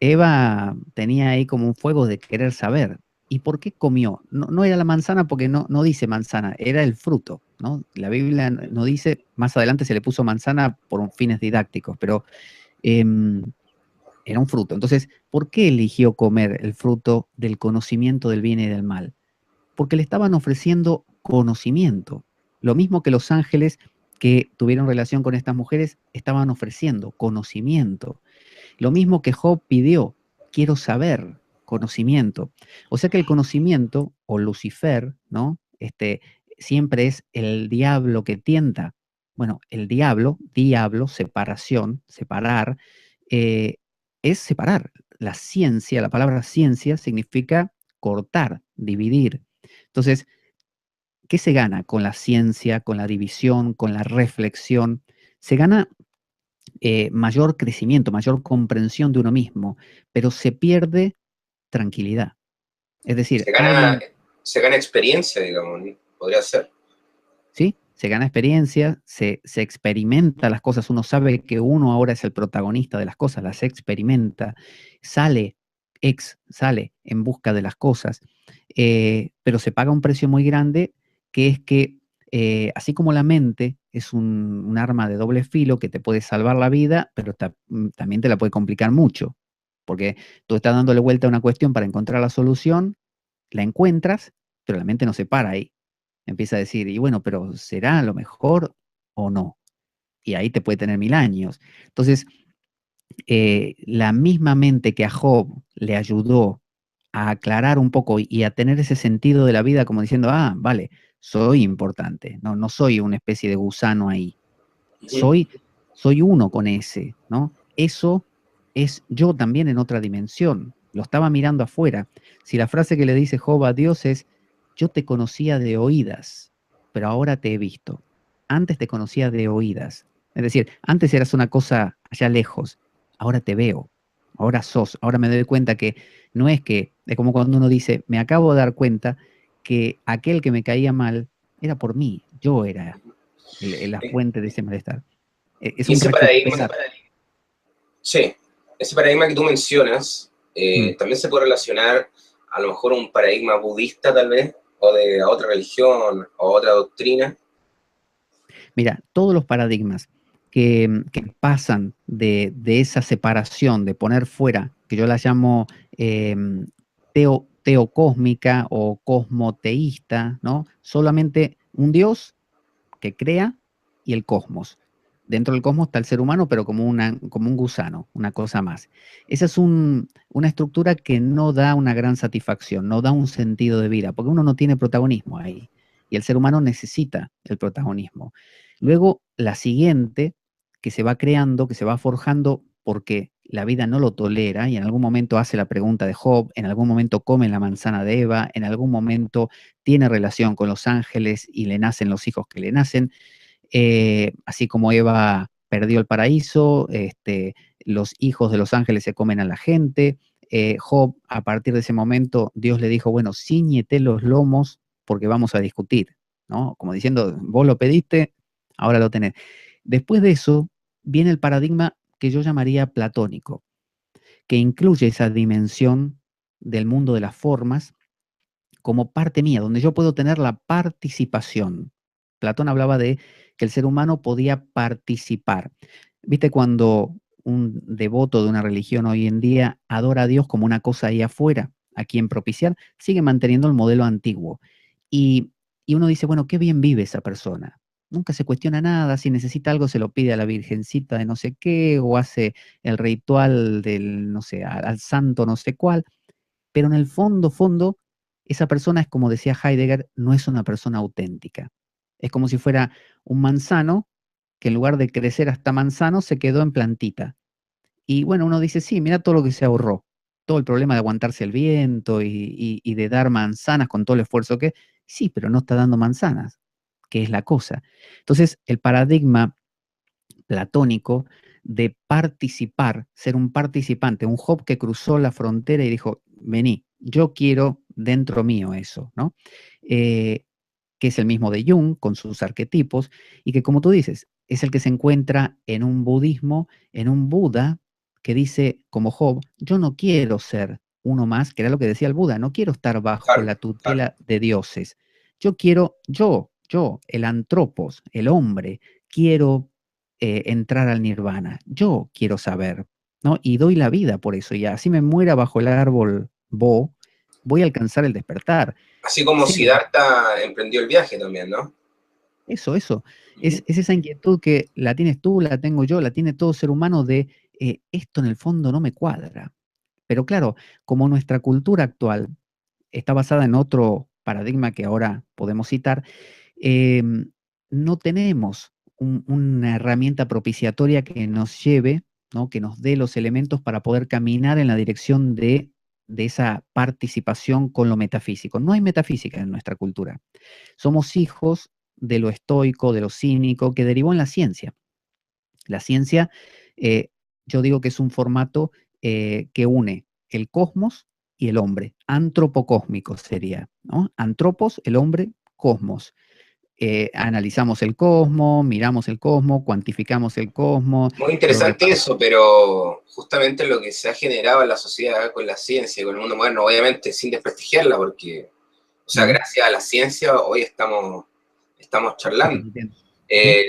Eva tenía ahí como un fuego de querer saber. ¿Y por qué comió? No, no era la manzana porque no dice manzana, era el fruto, ¿no? La Biblia no dice, más adelante se le puso manzana por fines didácticos, pero em, era un fruto. Entonces, ¿por qué eligió comer el fruto del conocimiento del bien y del mal? Porque le estaban ofreciendo conocimiento. Lo mismo que los ángeles que tuvieron relación con estas mujeres estaban ofreciendo conocimiento. Lo mismo que Job pidió, quiero saber, conocimiento. O sea que el conocimiento, o Lucifer, ¿no? Siempre es el diablo que tienta. Bueno, el diablo, separación, separar, eh, es separar. La ciencia, la palabra ciencia significa cortar, dividir. Entonces, ¿qué se gana con la ciencia, con la división, con la reflexión? Se gana mayor crecimiento, mayor comprensión de uno mismo, pero se pierde tranquilidad. Es decir, Se gana, alguien, se gana experiencia, digamos, ¿no? Podría ser. ¿sí? Se gana experiencia, se experimenta las cosas, uno sabe que uno ahora es el protagonista de las cosas, las experimenta, sale, sale en busca de las cosas, pero se paga un precio muy grande, que es que así como la mente es un arma de doble filo que te puede salvar la vida, pero también te la puede complicar mucho, porque tú estás dándole vuelta a una cuestión para encontrar la solución, la encuentras, pero la mente no se para ahí. Empieza a decir, y bueno, pero ¿será lo mejor o no? Y ahí te puede tener 1000 años. Entonces, la misma mente que a Job le ayudó a aclarar un poco y a tener ese sentido de la vida como diciendo, ah, vale, soy importante, no, no soy una especie de gusano ahí, Ujú. soy uno con ese, ¿no? Eso es yo también en otra dimensión, lo estaba mirando afuera. Si la frase que le dice Job a Dios es, yo te conocía de oídas, pero ahora te he visto. Antes te conocía de oídas. Es decir, antes eras una cosa allá lejos, ahora te veo, ahora sos, ahora me doy cuenta que no es que, es como cuando uno dice, me acabo de dar cuenta que aquel que me caía mal era por mí, yo era la Eh, fuente de ese malestar. Es Y un ese precio que paradigma, pesar. sí, ese paradigma que tú mencionas, Mm. también se puede relacionar a lo mejor un paradigma budista tal vez, o de otra religión, o otra doctrina. Mira, todos los paradigmas que pasan de esa separación, de poner fuera, que yo la llamo teocósmica o cosmoteísta, ¿no? Solamente un Dios que crea y el cosmos. Dentro del cosmos está el ser humano, pero como un gusano, una cosa más. Esa es una estructura que no da una gran satisfacción, no da un sentido de vida, porque uno no tiene protagonismo ahí. Y el ser humano necesita el protagonismo. Luego, la siguiente, que se va creando, que se va forjando porque la vida no lo tolera y en algún momento hace la pregunta de Job, en algún momento come la manzana de Eva, en algún momento tiene relación con los ángeles y le nacen los hijos que le nacen, así como Eva perdió el paraíso, los hijos de los ángeles se comen a la gente. Job, a partir de ese momento, Dios le dijo, bueno, ciñete los lomos porque vamos a discutir, ¿no? Como diciendo, vos lo pediste, ahora lo tenés. Después de eso, viene el paradigma que yo llamaría platónico, que incluye esa dimensión del mundo de las formas como parte mía, donde yo puedo tener la participación. Platón hablaba de que el ser humano podía participar. ¿Viste cuando un devoto de una religión hoy en día adora a Dios como una cosa ahí afuera, a quien propiciar? Sigue manteniendo el modelo antiguo. Y, y uno dice, bueno, qué bien vive esa persona. Nunca se cuestiona nada, si necesita algo se lo pide a la virgencita de no sé qué, o hace el ritual del, no sé, al santo no sé cuál, pero en el fondo, esa persona es como decía Heidegger, no es una persona auténtica. Es como si fuera un manzano que en lugar de crecer hasta manzano se quedó en plantita. Y bueno, uno dice, sí, mira todo lo que se ahorró, todo el problema de aguantarse el viento y de dar manzanas con todo el esfuerzo que, sí, pero no está dando manzanas, que es la cosa. Entonces, el paradigma platónico de participar, ser un participante, un Job que cruzó la frontera y dijo, vení, yo quiero dentro mío eso, ¿no? Eh, que es el mismo de Jung, con sus arquetipos, y que como tú dices, es el que se encuentra en un budismo, en un Buda, que dice, como Job, yo no quiero ser uno más, que era lo que decía el Buda, no quiero estar bajo Claro, la tutela de dioses. Yo quiero, el antropos, el hombre, quiero entrar al nirvana. Yo quiero saber, ¿no? Y doy la vida por eso. Y así me muera bajo el árbol Bo, voy a alcanzar el despertar. así como Sea lo que Siddhartha emprendió el viaje también, ¿no? eso. Ujú. Es esa inquietud que la tienes tú, la tengo yo, la tiene todo ser humano de esto en el fondo no me cuadra. Pero claro, como nuestra cultura actual está basada en otro paradigma que ahora podemos citar, eh, no tenemos una herramienta propiciatoria que nos lleve, ¿no? Que nos dé los elementos para poder caminar en la dirección de esa participación con lo metafísico. No hay metafísica en nuestra cultura. Somos hijos de lo estoico, de lo cínico, que derivó en la ciencia. La ciencia, yo digo que es un formato que une el cosmos y el hombre. Antropocósmico sería, ¿no? Antropos, el hombre, cosmos. Analizamos el cosmos, miramos el cosmos, cuantificamos el cosmos, Muy lo interesante reparamos. eso, pero justamente lo que se ha generado en la sociedad con la ciencia, con el mundo moderno, obviamente sin desprestigiarla, porque, o sea, gracias a la ciencia hoy estamos charlando,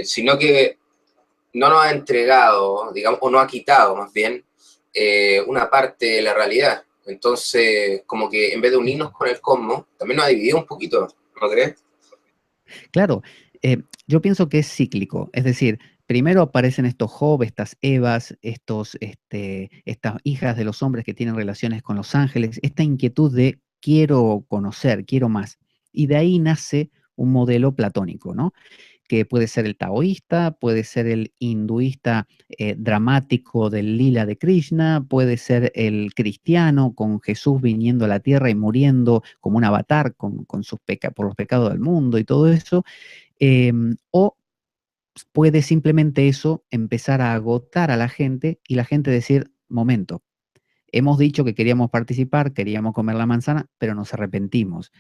sino que no nos ha entregado, digamos, o no ha quitado más bien, una parte de la realidad. Entonces, como que en vez de unirnos con el cosmos, también nos ha dividido un poquito, ¿no crees? Claro, yo pienso que es cíclico, es decir, primero aparecen estos Job, estas Evas, estas hijas de los hombres que tienen relaciones con los ángeles, esta inquietud de quiero conocer, quiero más. Y de ahí nace un modelo platónico, ¿no? Que puede ser el taoísta, puede ser el hinduista dramático del lila de Krishna, puede ser el cristiano con Jesús viniendo a la tierra y muriendo como un avatar con por los pecados del mundo y todo eso, o puede simplemente eso empezar a agotar a la gente y la gente decir, momento, hemos dicho que queríamos participar, queríamos comer la manzana, pero nos arrepentimos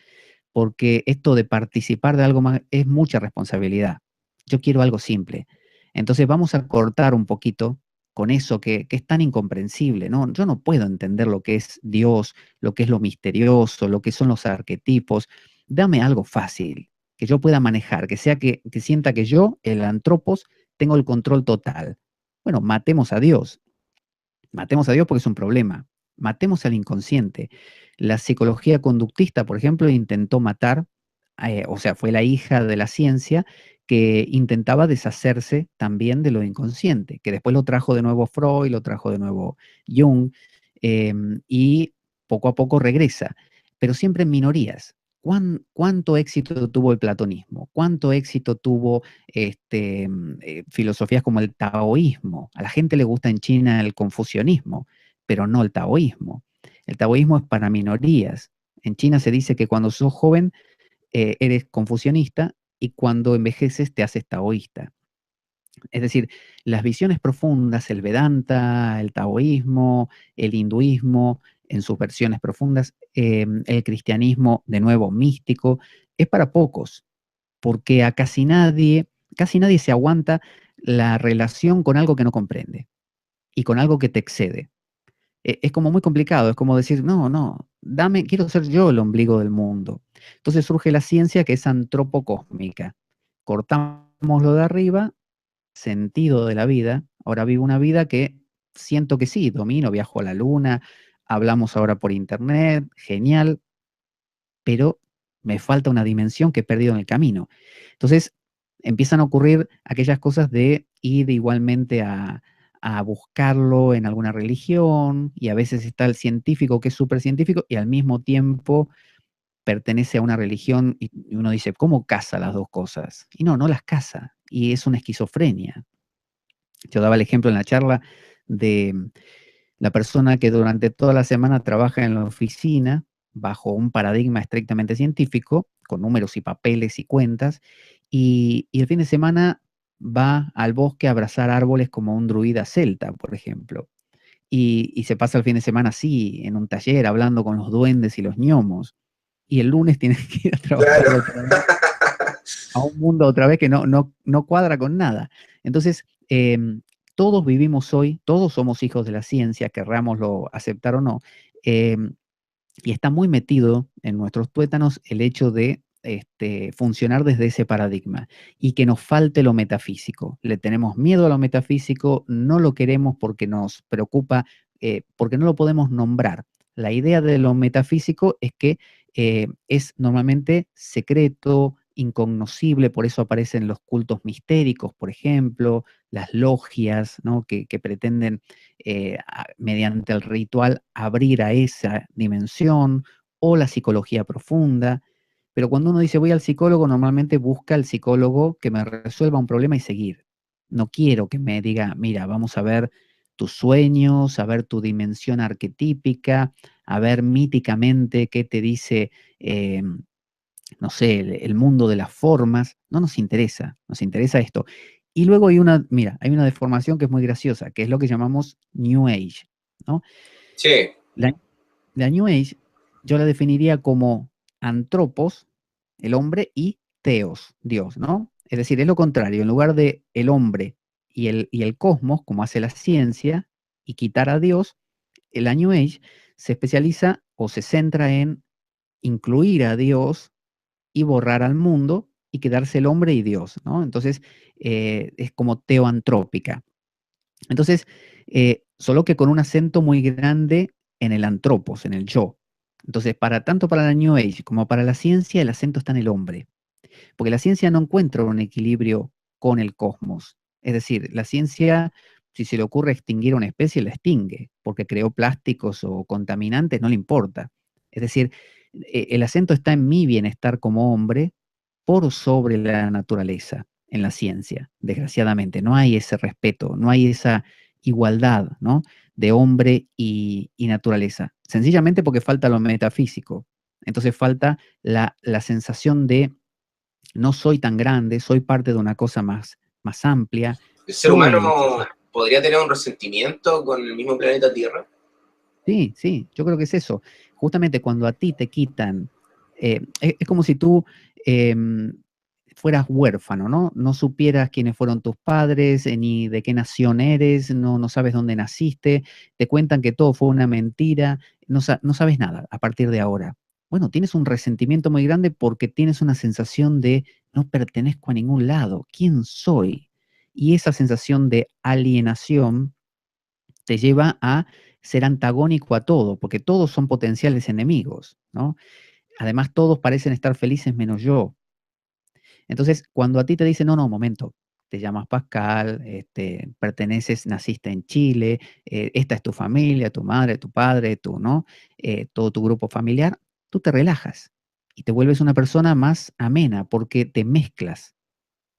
porque esto de participar de algo más es mucha responsabilidad. Yo quiero algo simple. Entonces vamos a cortar un poquito con eso que es tan incomprensible, ¿no? Yo no puedo entender lo que es Dios, lo que es lo misterioso, lo que son los arquetipos. Dame algo fácil, que yo pueda manejar, que sienta que yo, el antropos, tengo el control total. Bueno, matemos a Dios porque es un problema. Matemos al inconsciente. La psicología conductista, por ejemplo, intentó matar, o sea, fue la hija de la ciencia que intentaba deshacerse también de lo inconsciente, que después lo trajo de nuevo Freud, lo trajo de nuevo Jung, y poco a poco regresa, pero siempre en minorías. ¿Cuánto éxito tuvo el platonismo? ¿Cuánto éxito tuvo filosofías como el taoísmo? A la gente le gusta en China el confucianismo, pero no el taoísmo. El taoísmo es para minorías. En China se dice que cuando sos joven eres confucianista y cuando envejeces te haces taoísta. Es decir, las visiones profundas, el Vedanta, el taoísmo, el hinduismo, en sus versiones profundas, el cristianismo, de nuevo, místico, es para pocos, porque a casi nadie se aguanta la relación con algo que no comprende y con algo que te excede. Es como muy complicado, es como decir, no, no, quiero ser yo el ombligo del mundo. Entonces surge la ciencia que es antropocósmica. Cortamos lo de arriba, sentido de la vida. Ahora vivo una vida que siento que sí, domino, viajo a la luna, hablamos ahora por internet, genial, pero me falta una dimensión que he perdido en el camino. Entonces empiezan a ocurrir aquellas cosas de ir igualmente a buscarlo en alguna religión, y a veces está el científico que es súper científico y al mismo tiempo pertenece a una religión y uno dice, ¿cómo casa las dos cosas? Y no, no las casa, y es una esquizofrenia. Yo daba el ejemplo en la charla de la persona que durante toda la semana trabaja en la oficina bajo un paradigma estrictamente científico, con números y papeles y cuentas, y el fin de semana va al bosque a abrazar árboles como un druida celta, por ejemplo. Y se pasa el fin de semana así, en un taller, hablando con los duendes y los gnomos. Y el lunes tiene que ir a trabajar Claro. otra vez a un mundo otra vez que no cuadra con nada. Entonces, todos vivimos hoy, todos somos hijos de la ciencia, querrámoslo aceptar o no, y está muy metido en nuestros tuétanos el hecho de funcionar desde ese paradigma y que nos falte lo metafísico. Le tenemos miedo a lo metafísico, no lo queremos porque nos preocupa, porque no lo podemos nombrar. La idea de lo metafísico es que es normalmente secreto, incognoscible, por eso aparecen los cultos mistéricos, por ejemplo, las logias, ¿no? que pretenden mediante el ritual abrir a esa dimensión, o la psicología profunda. Pero cuando uno dice voy al psicólogo, normalmente busca al psicólogo que me resuelva un problema y seguir. No quiero que me diga, mira, vamos a ver tus sueños, a ver tu dimensión arquetípica, a ver míticamente qué te dice, no sé, el mundo de las formas. No nos interesa esto. Y luego mira, hay una deformación que es muy graciosa, que es lo que llamamos New Age, ¿no? Sí. La New Age yo la definiría como antropos, el hombre, y teos, Dios, ¿no? Es decir, es lo contrario, en lugar de el hombre y el cosmos, como hace la ciencia, y quitar a Dios, el New Age se especializa o se centra en incluir a Dios y borrar al mundo y quedarse el hombre y Dios, ¿no? Entonces, es como teoantrópica. Entonces, solo que con un acento muy grande en el antropos, en el yo. Entonces, tanto para la New Age como para la ciencia, el acento está en el hombre, porque la ciencia no encuentra un equilibrio con el cosmos. Es decir, la ciencia, si se le ocurre extinguir una especie, la extingue, porque creó plásticos o contaminantes, no le importa. Es decir, el acento está en mi bienestar como hombre por sobre la naturaleza en la ciencia, desgraciadamente. No hay ese respeto, no hay esa igualdad, ¿no? De hombre y naturaleza. Sencillamente porque falta lo metafísico. Entonces falta la sensación de no soy tan grande, soy parte de una cosa más amplia, ¿El ser humano soy... podría tener un resentimiento con el mismo planeta Tierra? Sí, sí, yo creo que es eso. Justamente cuando a ti te quitan, es como si tú fueras huérfano, ¿no? No supieras quiénes fueron tus padres, ni de qué nación eres, no sabes dónde naciste, te cuentan que todo fue una mentira, no sabes nada a partir de ahora. Bueno, tienes un resentimiento muy grande porque tienes una sensación de no pertenezco a ningún lado, ¿quién soy? Y esa sensación de alienación te lleva a ser antagónico a todo, porque todos son potenciales enemigos, ¿no? Además, todos parecen estar felices menos yo. Entonces, cuando a ti te dicen, no, no, momento, te llamas Pascal, perteneces, naciste en Chile, esta es tu familia, tu madre, tu padre, tú, ¿no? Todo tu grupo familiar, tú te relajas y te vuelves una persona más amena porque te mezclas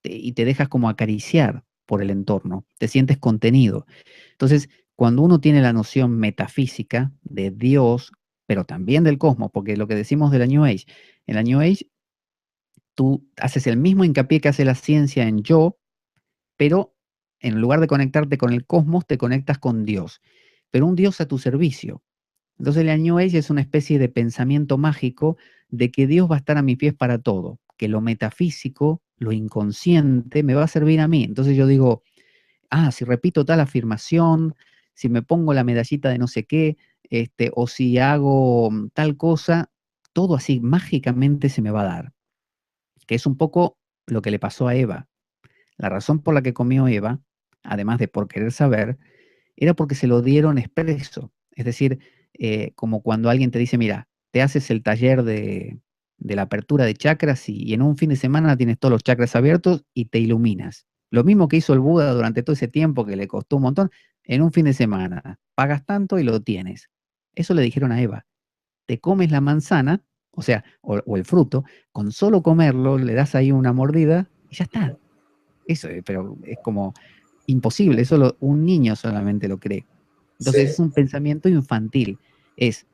y te dejas como acariciar por el entorno, te sientes contenido. Entonces, cuando uno tiene la noción metafísica de Dios, pero también del cosmos, porque lo que decimos de la New Age, en la New Age tú haces el mismo hincapié que hace la ciencia en yo, pero en lugar de conectarte con el cosmos, te conectas con Dios, pero un Dios a tu servicio. Entonces la New Age es una especie de pensamiento mágico de que Dios va a estar a mis pies para todo, que lo metafísico, lo inconsciente, me va a servir a mí. Entonces yo digo, si repito tal afirmación, si me pongo la medallita de no sé qué, o si hago tal cosa, todo así mágicamente se me va a dar, que es un poco lo que le pasó a Eva. La razón por la que comió Eva, además de por querer saber, era porque se lo dieron expreso. Es decir, como cuando alguien te dice, mira, te haces el taller de la apertura de chakras y en un fin de semana tienes todos los chakras abiertos y te iluminas. Lo mismo que hizo el Buda durante todo ese tiempo que le costó un montón, en un fin de semana. Pagas tanto y lo tienes. Eso le dijeron a Eva. Te comes la manzana, o sea, o el fruto, con solo comerlo, le das ahí una mordida y ya está. Eso, pero es como imposible, eso un niño solamente lo cree. Entonces Sí. es un pensamiento infantil. Es,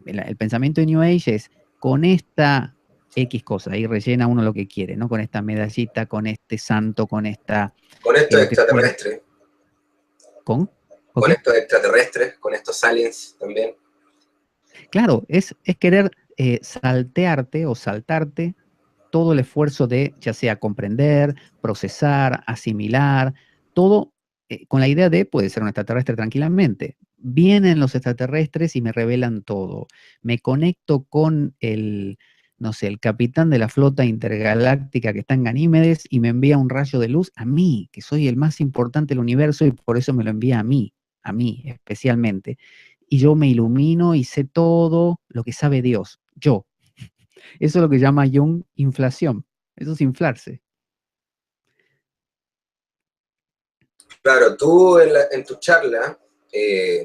el pensamiento de New Age es con esta X cosa, ahí rellena uno lo que quiere, ¿no? Con esta medallita, con este santo, con esta, Con estos lo que fuera. extraterrestres, ¿Con? ¿O con qué? estos extraterrestres, con estos aliens también. Claro, es querer saltearte o saltarte todo el esfuerzo de, ya sea comprender, procesar, asimilar, todo con la idea de, puede ser un extraterrestre tranquilamente. Vienen los extraterrestres y me revelan todo. Me conecto con el, no sé, el capitán de la flota intergaláctica que está en Ganímedes y me envía un rayo de luz a mí, que soy el más importante del universo y por eso me lo envía a mí especialmente. Y yo me ilumino y sé todo lo que sabe Dios, yo. Eso es lo que llama Jung inflación. Eso es inflarse. Claro, tú en tu charla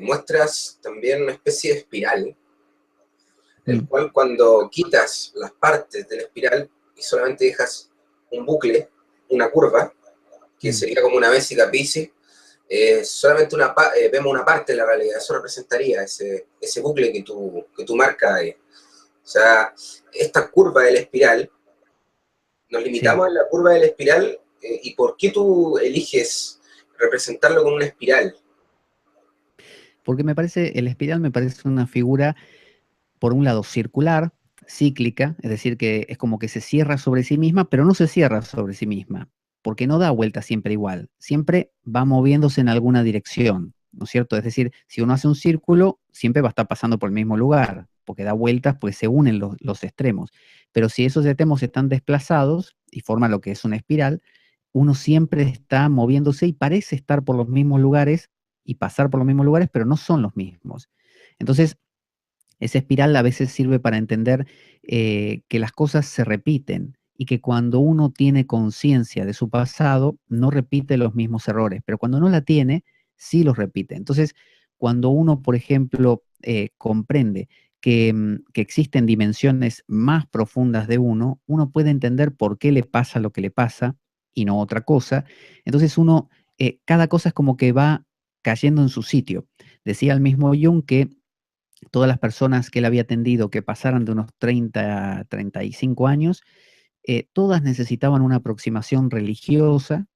muestras también una especie de espiral, el Mm, cual cuando quitas las partes de la espiral y solamente dejas un bucle, una curva, que mm. sería como una Vesica Piscis, solamente vemos una parte de la realidad, eso representaría ese bucle que tú marcas ahí. O sea, esta curva de la espiral, nos Sí, limitamos en la curva de la espiral, y ¿por qué tú eliges representarlo con una espiral? porque me parece, el espiral me parece una figura por un lado, circular, cíclica, es decir, que es como que se cierra sobre sí misma, pero no se cierra sobre sí misma, porque no da vuelta siempre igual, siempre va moviéndose en alguna dirección, ¿no es cierto? Es decir, si uno hace un círculo, siempre va a estar pasando por el mismo lugar, porque da vueltas, pues se unen los extremos. Pero si esos extremos están desplazados y forman lo que es una espiral, uno siempre está moviéndose y parece estar por los mismos lugares y pasar por los mismos lugares, pero no son los mismos. Entonces, esa espiral a veces sirve para entender que las cosas se repiten y que cuando uno tiene conciencia de su pasado, no repite los mismos errores, pero cuando no la tiene, sí los repite. Entonces, cuando uno, por ejemplo, comprende que existen dimensiones más profundas de uno, uno puede entender por qué le pasa lo que le pasa y no otra cosa. Entonces, cada cosa es como que va cayendo en su sitio. Decía el mismo Jung que todas las personas que él había atendido que pasaran de unos 30 a 35 años, todas necesitaban una aproximación religiosa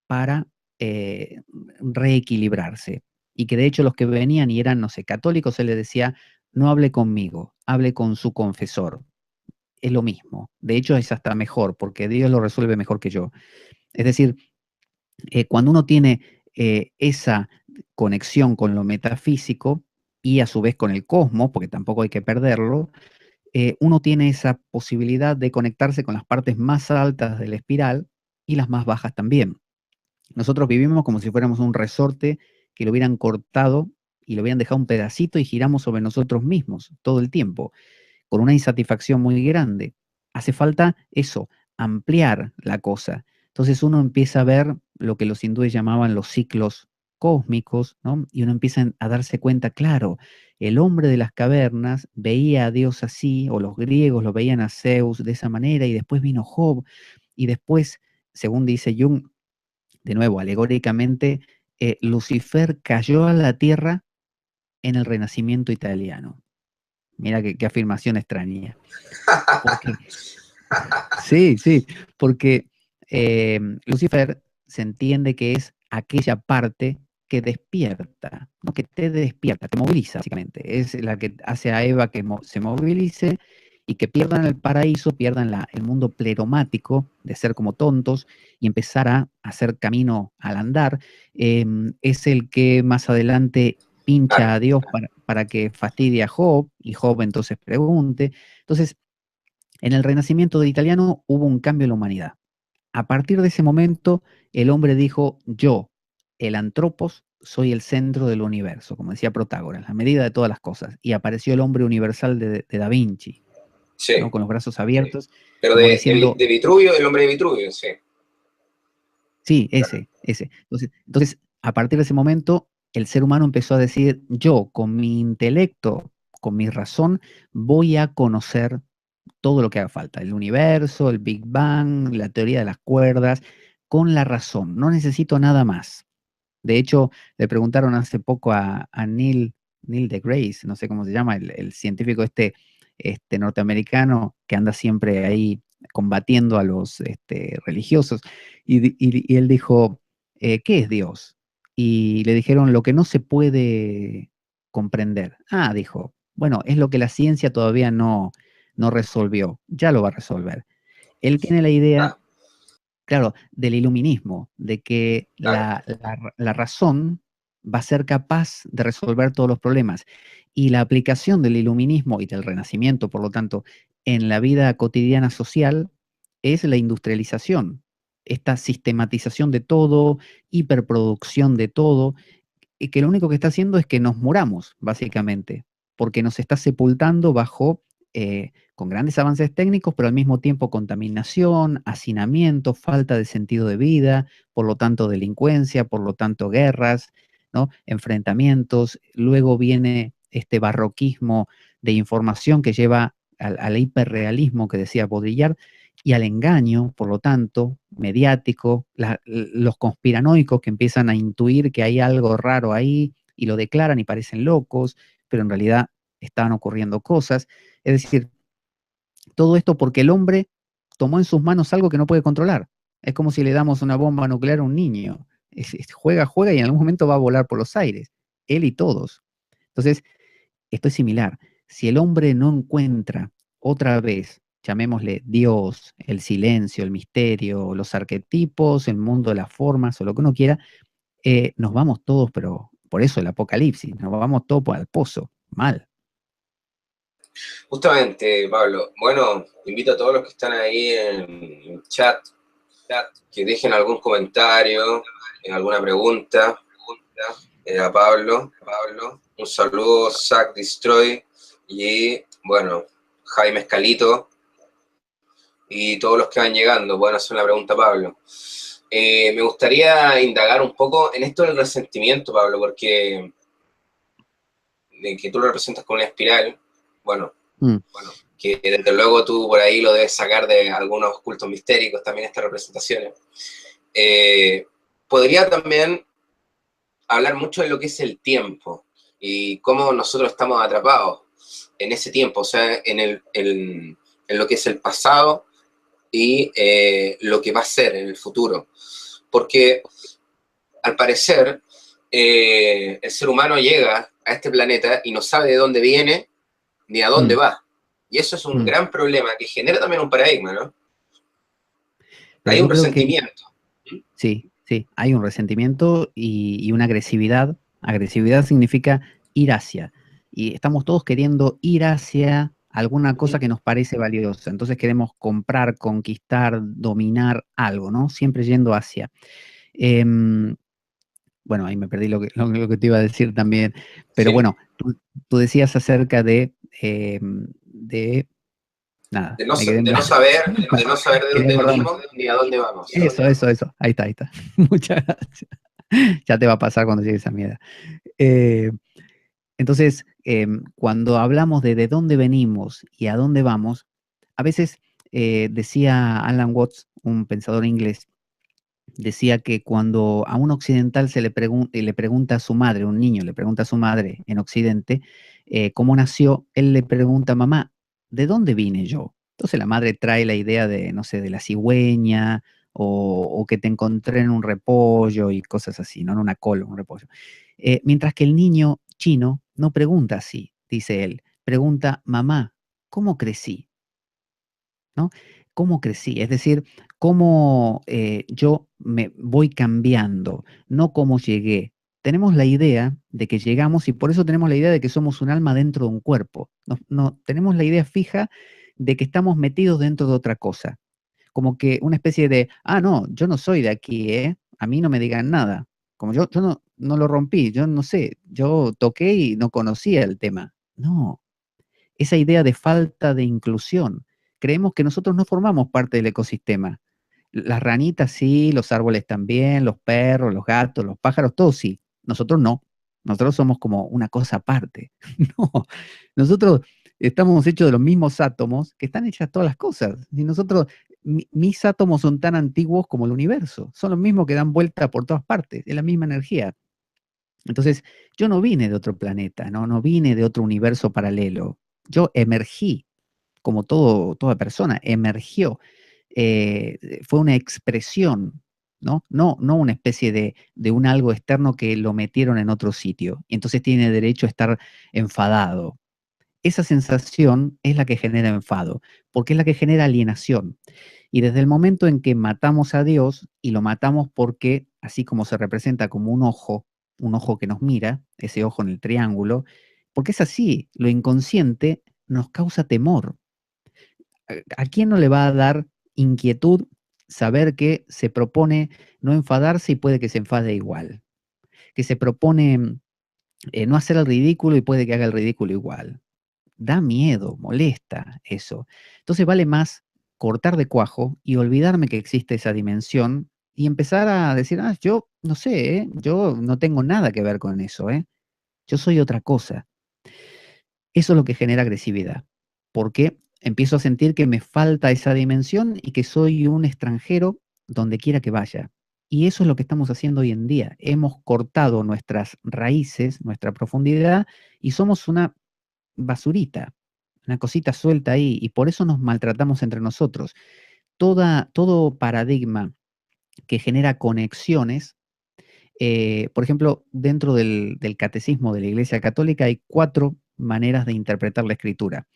para eh, reequilibrarse. Y que de hecho los que venían y eran, no sé, católicos, él les decía, no hable conmigo, hable con su confesor. Es lo mismo. De hecho, es hasta mejor, porque Dios lo resuelve mejor que yo. Es decir, cuando uno tiene esa conexión con lo metafísico y a su vez con el cosmos, porque tampoco hay que perderlo, uno tiene esa posibilidad de conectarse con las partes más altas de la espiral y las más bajas también. Nosotros vivimos como si fuéramos un resorte que lo hubieran cortado y lo hubieran dejado un pedacito y giramos sobre nosotros mismos todo el tiempo con una insatisfacción muy grande. Hace falta eso, ampliar la cosa. Entonces uno empieza a ver lo que los hindúes llamaban los ciclos cósmicos, ¿no? Y uno empieza a darse cuenta, claro, el hombre de las cavernas veía a Dios así, o los griegos lo veían a Zeus de esa manera, y después vino Job, y después, según dice Jung, de nuevo, alegóricamente, Lucifer cayó a la tierra en el Renacimiento italiano. Mira qué afirmación extraña. Porque, sí, sí, porque Lucifer se entiende que es aquella parte que despierta, ¿no? Que te despierta, te moviliza, básicamente. Es la que hace a Eva que se movilice y que pierdan el paraíso, pierdan el mundo pleromático de ser como tontos y empezar a hacer camino al andar. Es el que más adelante pincha a Dios para que fastidie a Job y Job entonces pregunte. Entonces, en el Renacimiento del italiano hubo un cambio en la humanidad. A partir de ese momento, el hombre dijo, yo, el antropos, soy el centro del universo, como decía Protágoras, la medida de todas las cosas. Y apareció el hombre universal de Da Vinci, ¿no? Sí, Con los brazos abiertos, pero como diciendo, de Vitruvio, el hombre de Vitruvio, sí. sí, ese. Entonces, a partir de ese momento, el ser humano empezó a decir, yo, con mi intelecto, con mi razón, voy a conocer todo lo que haga falta, el universo, el Big Bang, la teoría de las cuerdas, con la razón, no necesito nada más. De hecho, le preguntaron hace poco a Neil deGrasse, no sé cómo se llama, el científico norteamericano que anda siempre ahí combatiendo a los religiosos, y él dijo, ¿qué es Dios? Y le dijeron, lo que no se puede comprender. Ah, dijo, bueno, es lo que la ciencia todavía no resolvió, ya lo va a resolver. Él tiene la idea, Ah, claro, del iluminismo, de que claro. la razón va a ser capaz de resolver todos los problemas. Y la aplicación del iluminismo y del renacimiento, por lo tanto, en la vida cotidiana social es la industrialización, esta sistematización de todo, hiperproducción de todo, y que lo único que está haciendo es que nos muramos, básicamente, porque nos está sepultando bajo, con grandes avances técnicos, pero al mismo tiempo contaminación, hacinamiento, falta de sentido de vida, por lo tanto delincuencia, por lo tanto guerras, ¿no? Enfrentamientos. Luego viene este barroquismo de información que lleva al hiperrealismo que decía Baudrillard, y al engaño, por lo tanto, mediático, los conspiranoicos que empiezan a intuir que hay algo raro ahí y lo declaran y parecen locos, pero en realidad estaban ocurriendo cosas. Es decir, todo esto porque el hombre tomó en sus manos algo que no puede controlar. Es como si le damos una bomba nuclear a un niño. Juega y en algún momento va a volar por los aires, él y todos. Entonces, esto es similar. Si el hombre no encuentra otra vez, llamémosle Dios, el silencio, el misterio, los arquetipos, el mundo de las formas o lo que uno quiera, nos vamos todos, pero por eso el apocalipsis, nos vamos todos al pozo, mal. Justamente, Pablo. Bueno, invito a todos los que están ahí en chat que dejen algún comentario, alguna pregunta a Pablo. Un saludo, Zack Destroy y, bueno, Jaime Escalito y todos los que van llegando. Pueden hacer una pregunta a Pablo. Me gustaría indagar un poco en esto del resentimiento, Pablo, porque de que tú lo representas con una espiral, bueno, que desde luego tú por ahí lo debes sacar de algunos cultos mistéricos, también estas representaciones. Podría también hablar mucho de lo que es el tiempo y cómo nosotros estamos atrapados en ese tiempo, o sea, en lo que es el pasado y lo que va a ser en el futuro. Porque al parecer el ser humano llega a este planeta y no sabe de dónde viene ni a dónde va. Y eso es un gran problema que genera también un paradigma, ¿no? Pero hay un creo resentimiento. Que, sí, hay un resentimiento y una agresividad. Agresividad significa ir hacia. Y estamos todos queriendo ir hacia alguna cosa que nos parece valiosa. Entonces queremos comprar, conquistar, dominar algo, ¿no? Siempre yendo hacia. Bueno, ahí me perdí lo que te iba a decir también. Pero sí. Bueno, tú decías acerca de nada. De no saber de dónde venimos ni a dónde vamos. Eso. Ahí está. Muchas gracias. Ya te va a pasar cuando llegues a mi edad. Entonces, cuando hablamos de dónde venimos y a dónde vamos, a veces decía Alan Watts, un pensador inglés, decía que cuando a un occidental le pregunta a su madre, un niño le pregunta a su madre en Occidente, cómo nació, él le pregunta, mamá, ¿de dónde vine yo? Entonces la madre trae la idea de, no sé, de la cigüeña o que te encontré en un repollo y cosas así, no en una col, un repollo. Mientras que el niño chino no pregunta así, dice él, pregunta, mamá, ¿cómo crecí? ¿No? ¿Cómo crecí? Es decir, cómo yo me voy cambiando, no cómo llegué. Tenemos la idea de que llegamos y por eso tenemos la idea de que somos un alma dentro de un cuerpo. No, tenemos la idea fija de que estamos metidos dentro de otra cosa. Como que una especie de, no, yo no soy de aquí, ¿eh? A mí no me digan nada. Como yo no lo rompí, yo no sé, yo toqué y no conocía el tema. No, esa idea de falta de inclusión. Creemos que nosotros no formamos parte del ecosistema. Las ranitas sí, los árboles también, los perros, los gatos, los pájaros, todos sí. Nosotros no. Nosotros somos como una cosa aparte. No, nosotros estamos hechos de los mismos átomos que están hechas todas las cosas. Y nosotros, mis átomos son tan antiguos como el universo. Son los mismos que dan vuelta por todas partes. Es la misma energía. Entonces, yo no vine de otro planeta, no vine de otro universo paralelo. Yo emergí, como toda persona, emergió. Fue una expresión, ¿no? No una especie de un algo externo que lo metieron en otro sitio. Y entonces tiene derecho a estar enfadado. Esa sensación es la que genera enfado, porque es la que genera alienación. Y desde el momento en que matamos a Dios, y lo matamos porque, así como se representa como un ojo que nos mira, ese ojo en el triángulo, porque es así, lo inconsciente nos causa temor. ¿A quién no le va a dar inquietud saber que se propone no enfadarse y puede que se enfade igual? Que se propone no hacer el ridículo y puede que haga el ridículo igual. Da miedo, molesta eso. Entonces vale más cortar de cuajo y olvidarme que existe esa dimensión y empezar a decir, yo no sé, yo no tengo nada que ver con eso, yo soy otra cosa. Eso es lo que genera agresividad, porque empiezo a sentir que me falta esa dimensión y que soy un extranjero donde quiera que vaya. Y eso es lo que estamos haciendo hoy en día. Hemos cortado nuestras raíces, nuestra profundidad, y somos una basurita, una cosita suelta ahí, y por eso nos maltratamos entre nosotros. Todo paradigma que genera conexiones, por ejemplo, dentro del catecismo de la Iglesia Católica hay 4 maneras de interpretar la escritura.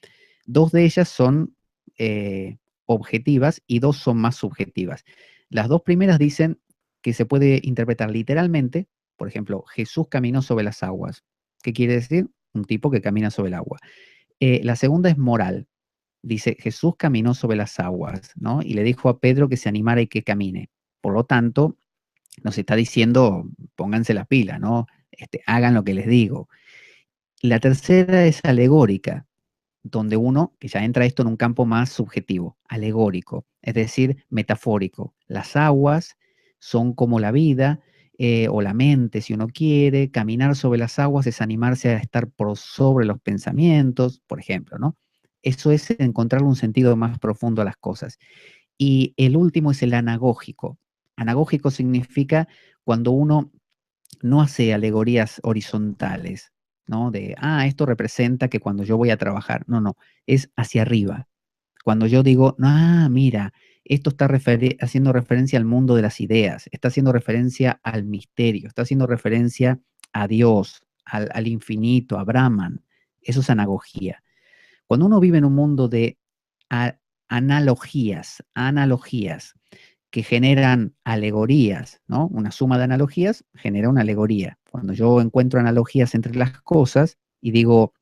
Dos de ellas son objetivas y dos son más subjetivas. Las dos primeras dicen que se puede interpretar literalmente, por ejemplo, Jesús caminó sobre las aguas. ¿Qué quiere decir? Un tipo que camina sobre el agua. La segunda es moral. Dice, Jesús caminó sobre las aguas, ¿no? Y le dijo a Pedro que se animara y que camine. Por lo tanto, nos está diciendo, pónganse las pilas, ¿no? Hagan lo que les digo. La tercera es alegórica, donde uno, que ya entra esto en un campo más subjetivo, alegórico, es decir, metafórico. Las aguas son como la vida, o la mente, si uno quiere. Caminar sobre las aguas es animarse a estar por sobre los pensamientos, por ejemplo, ¿no? Eso es encontrar un sentido más profundo a las cosas. Y el último es el anagógico. Anagógico significa cuando uno no hace alegorías horizontales, ¿no? De, esto representa que cuando yo voy a trabajar. No, no, es hacia arriba. Cuando yo digo, mira, esto está haciendo referencia al mundo de las ideas, está haciendo referencia al misterio, está haciendo referencia a Dios, al infinito, a Brahman. Eso es anagogía. Cuando uno vive en un mundo de analogías que generan alegorías, ¿no? Una suma de analogías genera una alegoría. Cuando yo encuentro analogías entre las cosas y digo,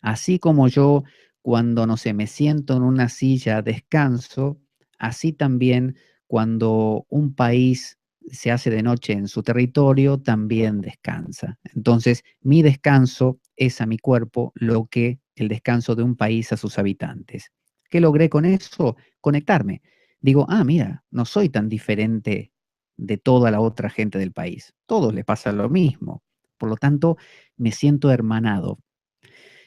así como yo cuando, no sé, me siento en una silla, descanso, así también cuando un país se hace de noche en su territorio, también descansa. Entonces, mi descanso es a mi cuerpo lo que el descanso de un país a sus habitantes. ¿Qué logré con eso? Conectarme. Digo, mira, no soy tan diferente de toda la otra gente del país. Todos les pasa lo mismo. Por lo tanto, me siento hermanado.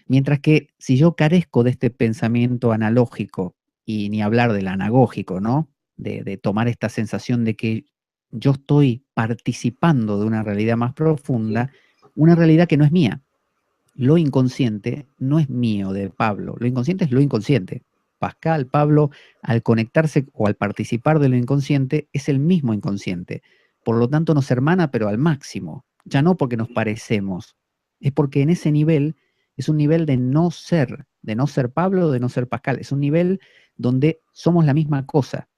Mientras que si yo carezco de este pensamiento analógico, y ni hablar del anagógico, ¿no? De tomar esta sensación de que yo estoy participando de una realidad más profunda, una realidad que no es mía. Lo inconsciente no es mío de Pablo, lo inconsciente es lo inconsciente. Pascal, Pablo, al conectarse o al participar de lo inconsciente, es el mismo inconsciente. Por lo tanto, nos hermana, pero al máximo. Ya no porque nos parecemos, es porque en ese nivel es un nivel de no ser Pablo, de no ser Pascal. Es un nivel donde somos la misma cosa,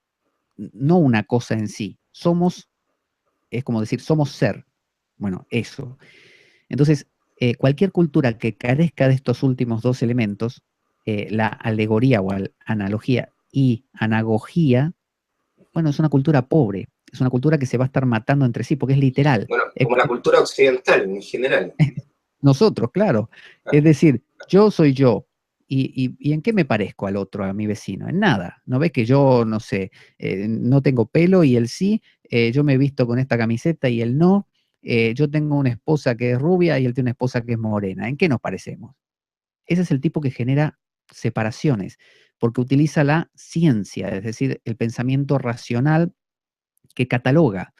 no una cosa en sí. Somos, es como decir, somos ser. Bueno, eso. Entonces, cualquier cultura que carezca de estos últimos dos elementos, la alegoría o analogía y anagogía, bueno, es una cultura pobre, es una cultura que se va a estar matando entre sí, porque es literal. Bueno, como la cultura occidental en general. Nosotros, claro. Es decir, yo soy yo. ¿Y en qué me parezco al otro, a mi vecino? En nada. ¿No ves que yo, no sé, no tengo pelo y él sí? Yo me he visto con esta camiseta y él no. Yo tengo una esposa que es rubia y él tiene una esposa que es morena. ¿En qué nos parecemos? Ese es el tipo que genera separaciones, porque utiliza la ciencia, es decir, el pensamiento racional que cataloga.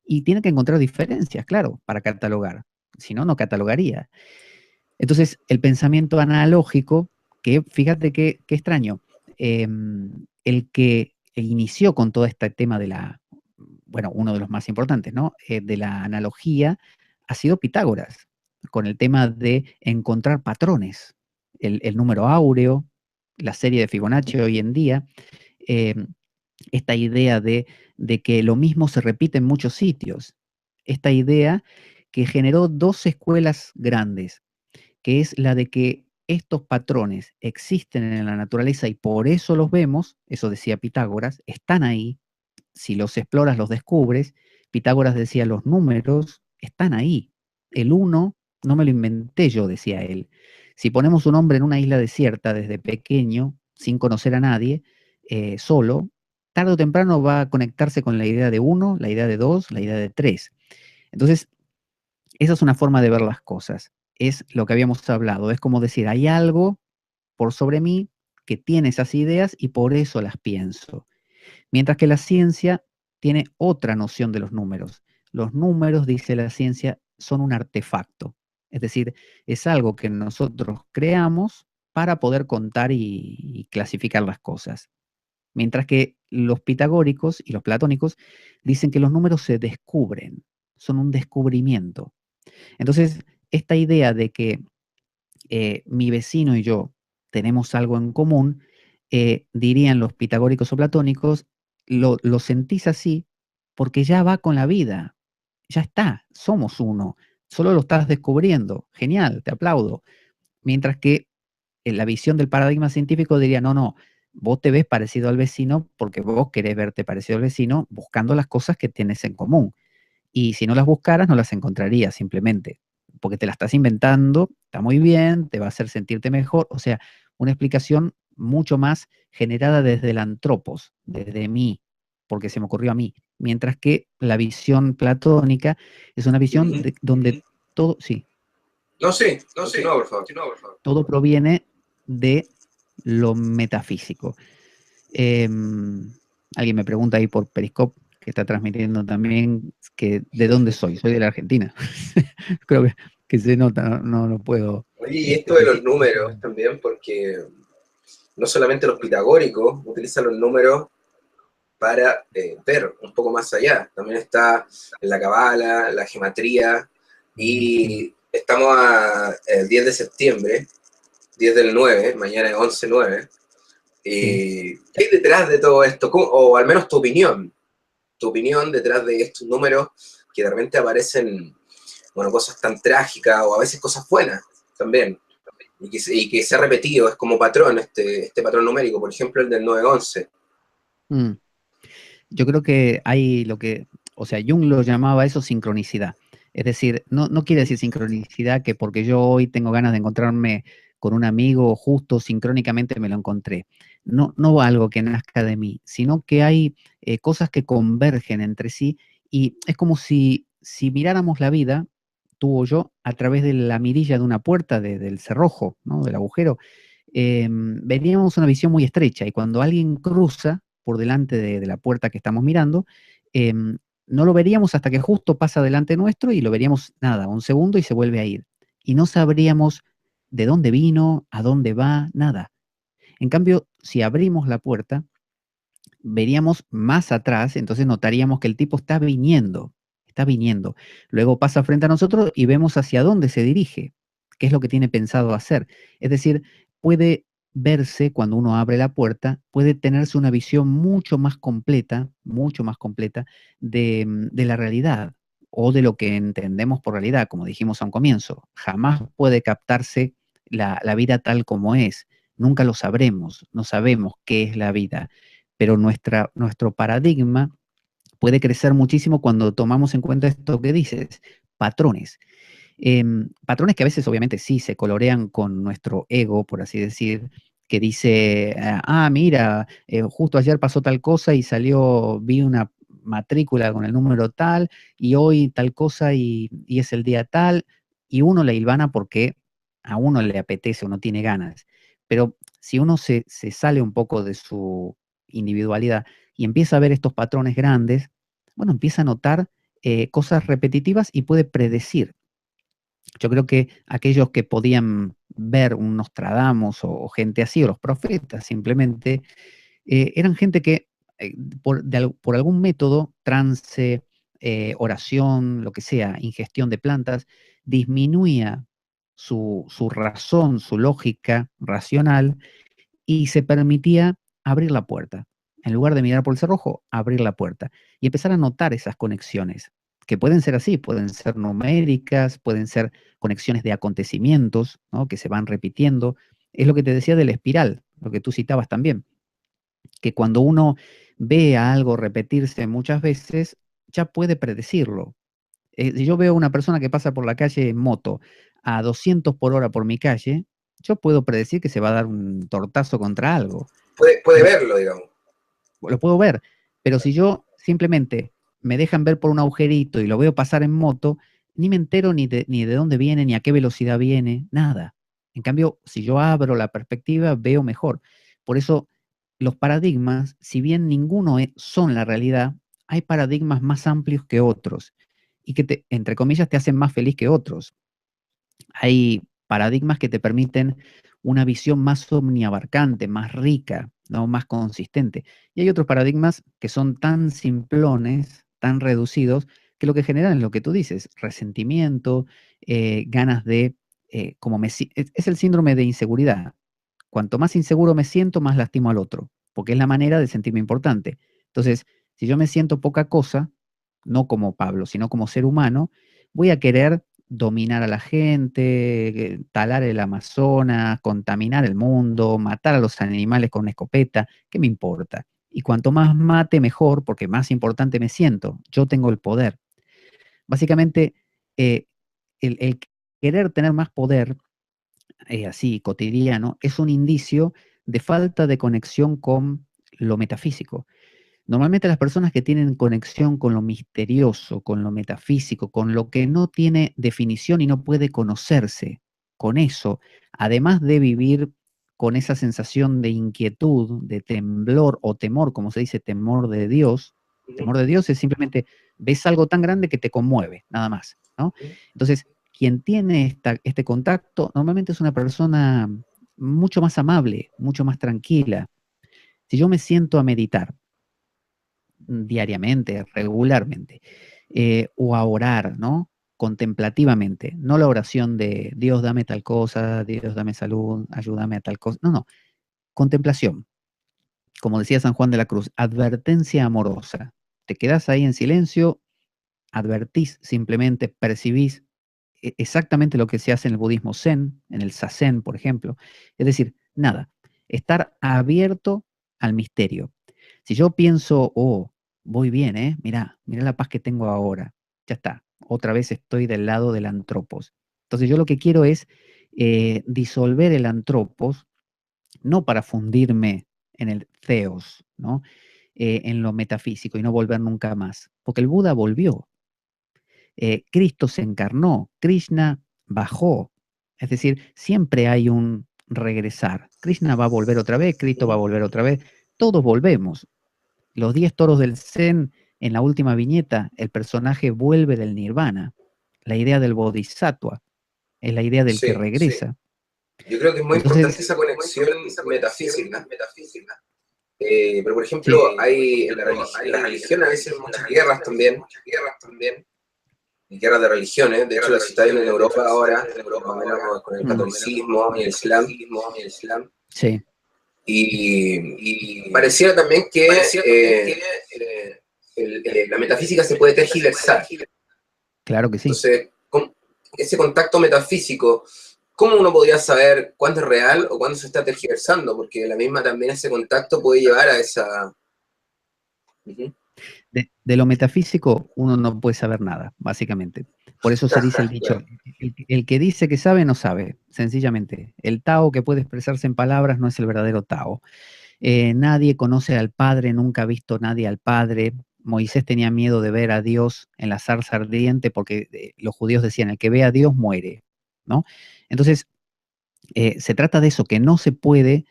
Y tiene que encontrar diferencias, claro, para catalogar. Si no, no catalogaría. Entonces, el pensamiento analógico, que fíjate qué extraño, el que inició con todo este tema de bueno, uno de los más importantes, ¿no? De la analogía, ha sido Pitágoras, con el tema de encontrar patrones, el número áureo, la serie de Fibonacci hoy en día, eh, esta idea de que lo mismo se repite en muchos sitios, esta idea que generó dos escuelas grandes, que es la de que estos patrones existen en la naturaleza y por eso los vemos, eso decía Pitágoras, están ahí, si los exploras los descubres. Pitágoras decía, los números están ahí, el uno no me lo inventé yo, decía él. Si ponemos un hombre en una isla desierta desde pequeño, sin conocer a nadie, solo, tarde o temprano va a conectarse con la idea de uno, la idea de dos, la idea de tres. Entonces, esa es una forma de ver las cosas. Es lo que habíamos hablado. Es como decir, hay algo por sobre mí que tiene esas ideas y por eso las pienso. Mientras que la ciencia tiene otra noción de los números. Los números, dice la ciencia, son un artefacto. Es decir, es algo que nosotros creamos para poder contar y clasificar las cosas. Mientras que los pitagóricos y los platónicos dicen que los números se descubren, son un descubrimiento. Entonces, esta idea de que mi vecino y yo tenemos algo en común, dirían los pitagóricos o platónicos, lo sentís así porque ya va con la vida, ya está, somos uno, solo lo estás descubriendo, genial, te aplaudo. Mientras que en la visión del paradigma científico diría, no, no, vos te ves parecido al vecino porque vos querés verte parecido al vecino buscando las cosas que tienes en común. Y si no las buscaras, no las encontrarías simplemente, porque te las estás inventando, está muy bien, te va a hacer sentirte mejor. O sea, una explicación mucho más generada desde el antropos, desde mí, porque se me ocurrió a mí. Mientras que la visión platónica es una visión donde todo, sí, No, sí, continúa, por favor. todo proviene de lo metafísico. Alguien me pregunta ahí por Periscope, que está transmitiendo también, que de dónde soy. Soy de la Argentina. Creo que se nota, no puedo. Oye, y esto de los números también, porque no solamente los pitagóricos utilizan los números para ver un poco más allá. También está en la cabala, la gematría, y estamos el 10 de septiembre, 10 del 9, mañana es 11-9. ¿Qué hay detrás de todo esto? O al menos tu opinión detrás de estos números que de repente aparecen, bueno, cosas tan trágicas o a veces cosas buenas también, y que se ha repetido, es como patrón, este patrón numérico, por ejemplo, el del 9-11. Yo creo que hay o sea, Jung lo llamaba eso sincronicidad. Es decir, no quiere decir sincronicidad que porque yo hoy tengo ganas de encontrarme con un amigo, justo sincrónicamente me lo encontré. No algo que nazca de mí, sino que hay cosas que convergen entre sí y es como si miráramos la vida, tú o yo, a través de la mirilla de una puerta del cerrojo, ¿no? Del agujero, veríamos una visión muy estrecha y cuando alguien cruza por delante de la puerta que estamos mirando, no lo veríamos hasta que justo pasa delante nuestro y lo veríamos nada, un segundo y se vuelve a ir. Y no sabríamos de dónde vino, a dónde va, nada. En cambio, si abrimos la puerta, veríamos más atrás, entonces notaríamos que el tipo está viniendo, está viniendo. Luego pasa frente a nosotros y vemos hacia dónde se dirige, qué es lo que tiene pensado hacer. Es decir, puede verse cuando uno abre la puerta, puede tenerse una visión mucho más completa de la realidad o de lo que entendemos por realidad, como dijimos a un comienzo. Jamás puede captarse la vida tal como es. Nunca lo sabremos, no sabemos qué es la vida, pero nuestro paradigma puede crecer muchísimo cuando tomamos en cuenta esto que dices, patrones. Patrones que a veces obviamente sí se colorean con nuestro ego, por así decir, que dice, mira, justo ayer pasó tal cosa y vi una matrícula con el número tal, y hoy tal cosa y es el día tal, y uno le hilvana porque a uno le apetece, uno tiene ganas. Pero si uno se sale un poco de su individualidad y empieza a ver estos patrones grandes, bueno, empieza a notar cosas repetitivas y puede predecir. Yo creo que aquellos que podían ver un Nostradamus o gente así, o los profetas simplemente, eran gente que por algún método, trance, oración, lo que sea, ingestión de plantas, disminuía su razón, su lógica racional y se permitía abrir la puerta. En lugar de mirar por el cerrojo, abrir la puerta y empezar a notar esas conexiones, que pueden ser así, pueden ser numéricas, pueden ser conexiones de acontecimientos, ¿no? Que se van repitiendo. Es lo que te decía de la espiral, lo que tú citabas también, que cuando uno ve a algo repetirse muchas veces, ya puede predecirlo. Si yo veo a una persona que pasa por la calle en moto a 200 por hora por mi calle, yo puedo predecir que se va a dar un tortazo contra algo. Puede verlo, digamos. Lo puedo ver, pero si yo simplemente me dejan ver por un agujerito y lo veo pasar en moto, ni me entero ni de dónde viene, ni a qué velocidad viene, nada. En cambio, si yo abro la perspectiva, veo mejor. Por eso, los paradigmas, si bien ninguno son la realidad, hay paradigmas más amplios que otros y que, entre comillas, te hacen más feliz que otros. Hay paradigmas que te permiten una visión más omniabarcante, más rica, ¿no? Más consistente. Y hay otros paradigmas que son tan simplones, tan reducidos, que lo que generan es lo que tú dices, resentimiento, ganas de es el síndrome de inseguridad. Cuanto más inseguro me siento, más lastimo al otro, porque es la manera de sentirme importante. Entonces, si yo me siento poca cosa, no como Pablo, sino como ser humano, voy a querer dominar a la gente, talar el Amazonas, contaminar el mundo, matar a los animales con una escopeta, ¿qué me importa? Y cuanto más mate, mejor, porque más importante me siento. Yo tengo el poder. Básicamente, eh, el querer tener más poder, así cotidiano, es un indicio de falta de conexión con lo metafísico. Normalmente las personas que tienen conexión con lo misterioso, con lo metafísico, con lo que no tiene definición y no puede conocerse, con eso, además de vivir con esa sensación de inquietud, de temblor o temor, como se dice, temor de Dios es simplemente ves algo tan grande que te conmueve, nada más, ¿no? Entonces, quien tiene este contacto normalmente es una persona mucho más amable, mucho más tranquila. Si yo me siento a meditar, diariamente, regularmente, o a orar, ¿no? Contemplativamente, no la oración de Dios dame tal cosa, Dios dame salud, ayúdame a tal cosa, no, no, contemplación, como decía San Juan de la Cruz, advertencia amorosa. Te quedas ahí en silencio, advertís simplemente, percibís exactamente lo que se hace en el budismo zen, en el zazen, por ejemplo. Es decir, nada, estar abierto al misterio. Si yo pienso, oh, voy bien, ¿eh? Mirá la paz que tengo ahora. Ya está, otra vez estoy del lado del antropos. Entonces yo lo que quiero es disolver el antropos, no para fundirme en el theos, ¿no? En lo metafísico y no volver nunca más. Porque el Buda volvió, Cristo se encarnó, Krishna bajó. Es decir, siempre hay un regresar. Krishna va a volver otra vez, Cristo va a volver otra vez, todos volvemos. Los 10 toros del Zen, en la última viñeta, el personaje vuelve del nirvana. La idea del bodhisattva es la idea del que Sí, regresa. yo creo que es muy importante Entonces, esa conexión metafísica. Pero, por ejemplo, hay en la religión a veces muchas guerras también, y guerras de religiones. De hecho, las está viendo en Europa ahora, más o menos con el catolicismo y el islam. sí, Y pareciera también que la metafísica se puede tergiversar. claro que sí. Entonces, ese contacto metafísico, ¿cómo uno podría saber cuándo es real o cuándo se está tergiversando? Porque la misma también ese contacto puede llevar a esa... Uh-huh. De lo metafísico uno no puede saber nada, básicamente. Por eso se dice el dicho, Claro. el que dice que sabe no sabe, sencillamente. El Tao que puede expresarse en palabras no es el verdadero Tao. Nadie conoce al Padre, nunca ha visto nadie al Padre. Moisés tenía miedo de ver a Dios en la zarza ardiente porque los judíos decían, el que ve a Dios muere, ¿no? Entonces, se trata de eso, que no se puede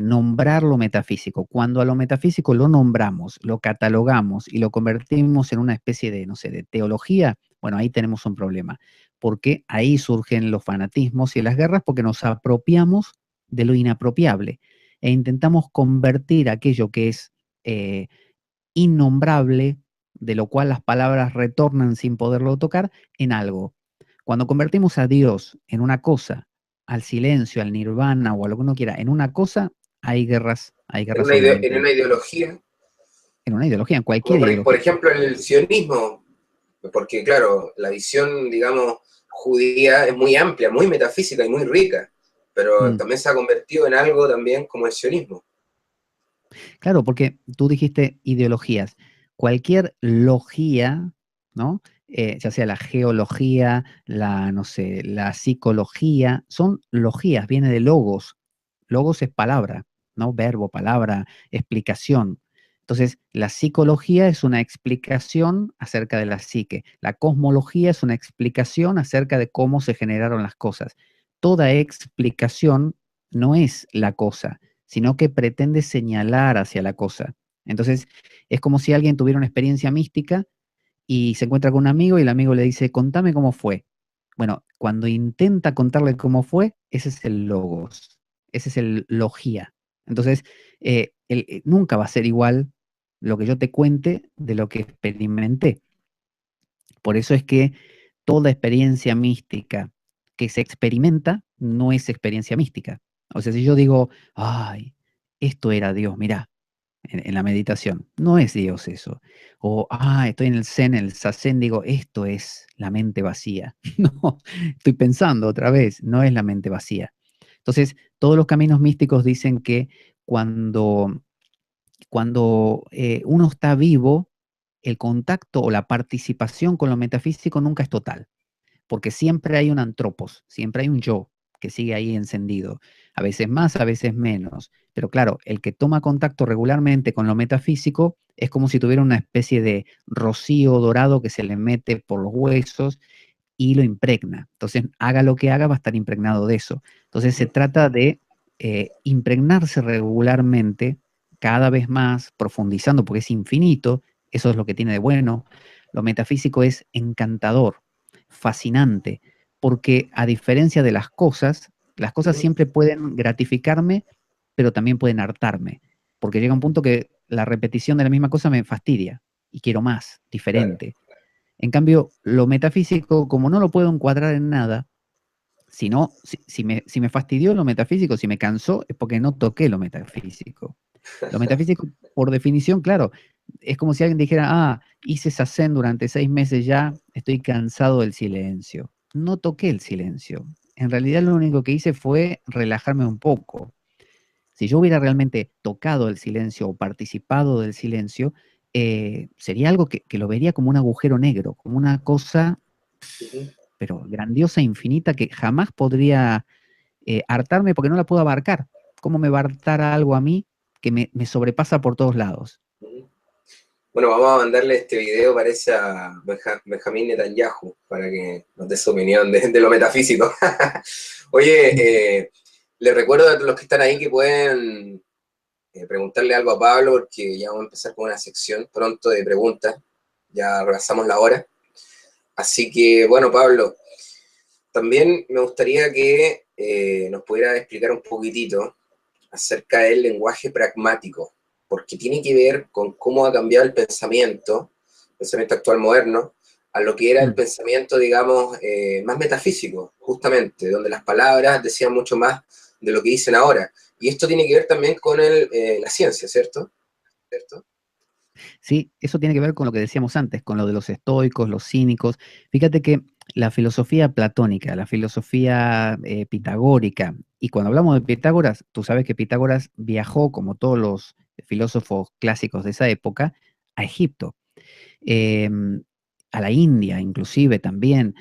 nombrar lo metafísico. Cuando a lo metafísico lo nombramos, lo catalogamos y lo convertimos en una especie de, no sé, de teología, bueno, ahí tenemos un problema, porque ahí surgen los fanatismos y las guerras porque nos apropiamos de lo inapropiable e intentamos convertir aquello que es eh, innombrable, de lo cual las palabras retornan sin poderlo tocar, en algo. Cuando convertimos a Dios en una cosa, al silencio, al nirvana o a lo que uno quiera, en una cosa, hay guerras En obviamente una ideología, en una ideología, en como cualquier por ideología. ejemplo el sionismo, porque claro, la visión, digamos, judía es muy amplia, muy metafísica y muy rica, pero Mm. también se ha convertido en algo también como el sionismo. Claro, porque tú dijiste ideologías. Cualquier logía, ¿no? Ya sea la geología, la, no sé, la psicología, son logías, viene de logos. Logos es palabra, ¿no? Verbo, palabra, explicación. Entonces, la psicología es una explicación acerca de la psique. La cosmología es una explicación acerca de cómo se generaron las cosas. Toda explicación no es la cosa, sino que pretende señalar hacia la cosa. Entonces, es como si alguien tuviera una experiencia mística y se encuentra con un amigo y el amigo le dice, contame cómo fue. Bueno, cuando intenta contarle cómo fue, ese es el logos, ese es el logía. Entonces, nunca va a ser igual lo que yo te cuente de lo que experimenté. Por eso es que toda experiencia mística que se experimenta no es experiencia mística. O sea, si yo digo, ay, esto era Dios, mirá, en la meditación, no es Dios eso. O, estoy en el Zen, en el Zazen, digo, esto es la mente vacía. No, estoy pensando otra vez, no es la mente vacía. Entonces, todos los caminos místicos dicen que cuando, cuando uno está vivo, el contacto o la participación con lo metafísico nunca es total, porque siempre hay un antropos, siempre hay un yo que sigue ahí encendido, a veces más, a veces menos. Pero claro, el que toma contacto regularmente con lo metafísico es como si tuviera una especie de rocío dorado que se le mete por los huesos y lo impregna. Entonces, haga lo que haga, va a estar impregnado de eso. Entonces, se trata de impregnarse regularmente, cada vez más, profundizando, porque es infinito, eso es lo que tiene de bueno. Lo metafísico es encantador, fascinante, porque a diferencia de las cosas siempre pueden gratificarme, pero también pueden hartarme, porque llega un punto que la repetición de la misma cosa me fastidia y quiero más, Claro. diferente. En cambio, lo metafísico, como no lo puedo encuadrar en nada, si me fastidió lo metafísico, si me cansó, es porque no toqué lo metafísico. Lo metafísico, por definición, claro, es como si alguien dijera, hice Zazen durante 6 meses ya, estoy cansado del silencio. No toqué el silencio. En realidad lo único que hice fue relajarme un poco. Si yo hubiera realmente tocado el silencio o participado del silencio, sería algo que lo vería como un agujero negro, como una cosa, Ujú. pero grandiosa, infinita, que jamás podría hartarme porque no la puedo abarcar. ¿Cómo me va a hartar algo a mí que me sobrepasa por todos lados? Ujú. Bueno, vamos a mandarle este video, parece, a Benjamín Netanyahu, para que nos dé su opinión de lo metafísico. Oye, les recuerdo a los que están ahí que pueden preguntarle algo a Pablo, porque ya vamos a empezar con una sección pronto de preguntas, ya rebasamos la hora. Así que, bueno, Pablo, también me gustaría que nos pudiera explicar un poquitito acerca del lenguaje pragmático, porque tiene que ver con cómo ha cambiado el pensamiento actual moderno, a lo que era el Mm. pensamiento, digamos, más metafísico, justamente, donde las palabras decían mucho más de lo que dicen ahora. Y esto tiene que ver también con la ciencia, ¿cierto? ¿Cierto? Sí, eso tiene que ver con lo que decíamos antes, con lo de los estoicos, los cínicos. Fíjate que la filosofía platónica, la filosofía pitagórica, y cuando hablamos de Pitágoras, tú sabes que Pitágoras viajó, como todos los filósofos clásicos de esa época, a Egipto, eh, a la India inclusive también.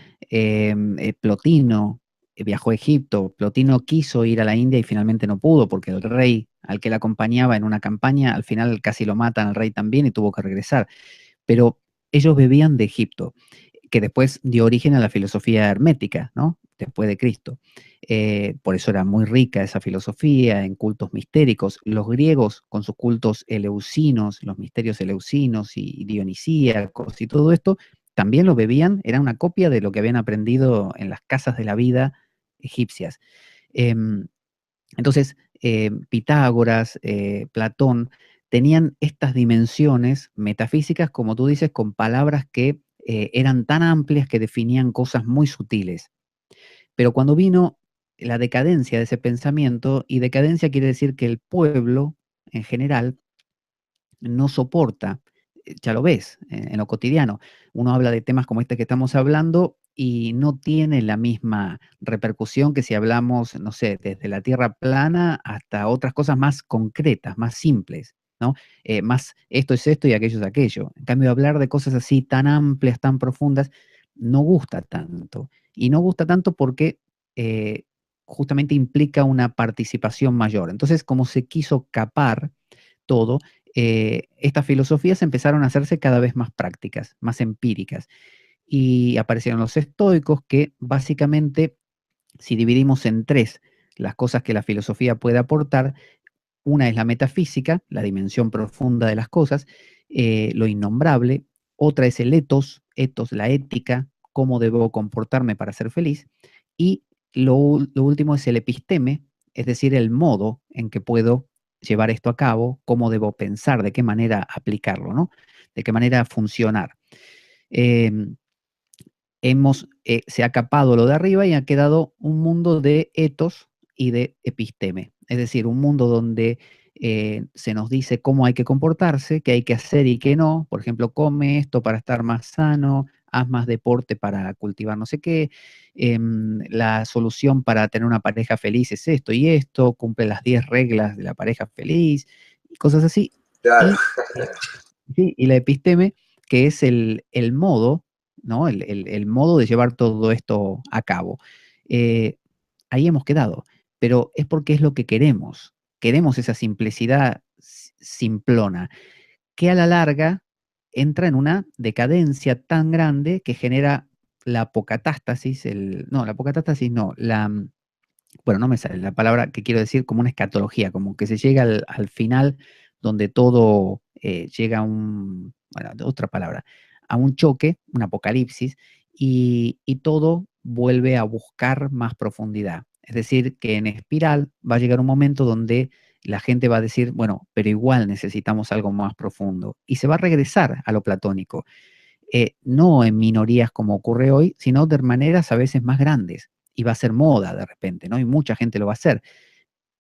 Plotino viajó a Egipto. Plotino quiso ir a la India y finalmente no pudo porque el rey al que le acompañaba en una campaña, al final casi lo matan al rey también y tuvo que regresar. Pero ellos bebían de Egipto, que después dio origen a la filosofía hermética, ¿no? Después de Cristo. Por eso era muy rica esa filosofía en cultos mistéricos. Los griegos, con sus cultos eleusinos, los misterios eleusinos y dionisíacos y todo esto, también lo bebían, era una copia de lo que habían aprendido en las casas de la vida egipcias. Em, entonces, Pitágoras, Platón, tenían estas dimensiones metafísicas, como tú dices, con palabras que eran tan amplias que definían cosas muy sutiles. Pero cuando vino la decadencia de ese pensamiento, y decadencia quiere decir que el pueblo en general no soporta, ya lo ves en lo cotidiano, uno habla de temas como este que estamos hablando y no tiene la misma repercusión que si hablamos, no sé, desde la tierra plana hasta otras cosas más concretas, más simples, ¿no? Más esto es esto y aquello es aquello. En cambio, hablar de cosas así tan amplias, tan profundas, no gusta tanto. Y no gusta tanto porque eh, justamente implica una participación mayor. Entonces, como se quiso capar todo, estas filosofías empezaron a hacerse cada vez más prácticas, más empíricas. Y aparecieron los estoicos que básicamente, si dividimos en tres las cosas que la filosofía puede aportar, una es la metafísica, la dimensión profunda de las cosas, lo innombrable; otra es el ethos, la ética, cómo debo comportarme para ser feliz; y lo último es el episteme, es decir, el modo en que puedo llevar esto a cabo, cómo debo pensar, de qué manera aplicarlo, ¿no? De qué manera funcionar. Eh, se ha capado lo de arriba y ha quedado un mundo de ethos y de episteme. Es decir, un mundo donde se nos dice cómo hay que comportarse, qué hay que hacer y qué no. Por ejemplo, come esto para estar más sano, haz más deporte para cultivar no sé qué. La solución para tener una pareja feliz es esto y esto, cumple las 10 reglas de la pareja feliz, y cosas así. Claro. Sí, y la episteme, que es el modo, ¿no? El modo de llevar todo esto a cabo. Eh, Ahí hemos quedado, pero es porque es lo que queremos. Queremos esa simplicidad simplona, que a la larga entra en una decadencia tan grande que genera la apocatástasis, no, la apocatástasis no, bueno, no me sale la palabra que quiero decir, como una escatología, como que se llega al final donde todo llega a bueno, otra palabra, a un choque, un apocalipsis, y todo vuelve a buscar más profundidad. Es decir, que en espiral va a llegar un momento donde la gente va a decir, bueno, pero igual necesitamos algo más profundo, y se va a regresar a lo platónico, no en minorías como ocurre hoy, sino de maneras a veces más grandes. Y va a ser moda de repente, ¿no? Y mucha gente lo va a hacer.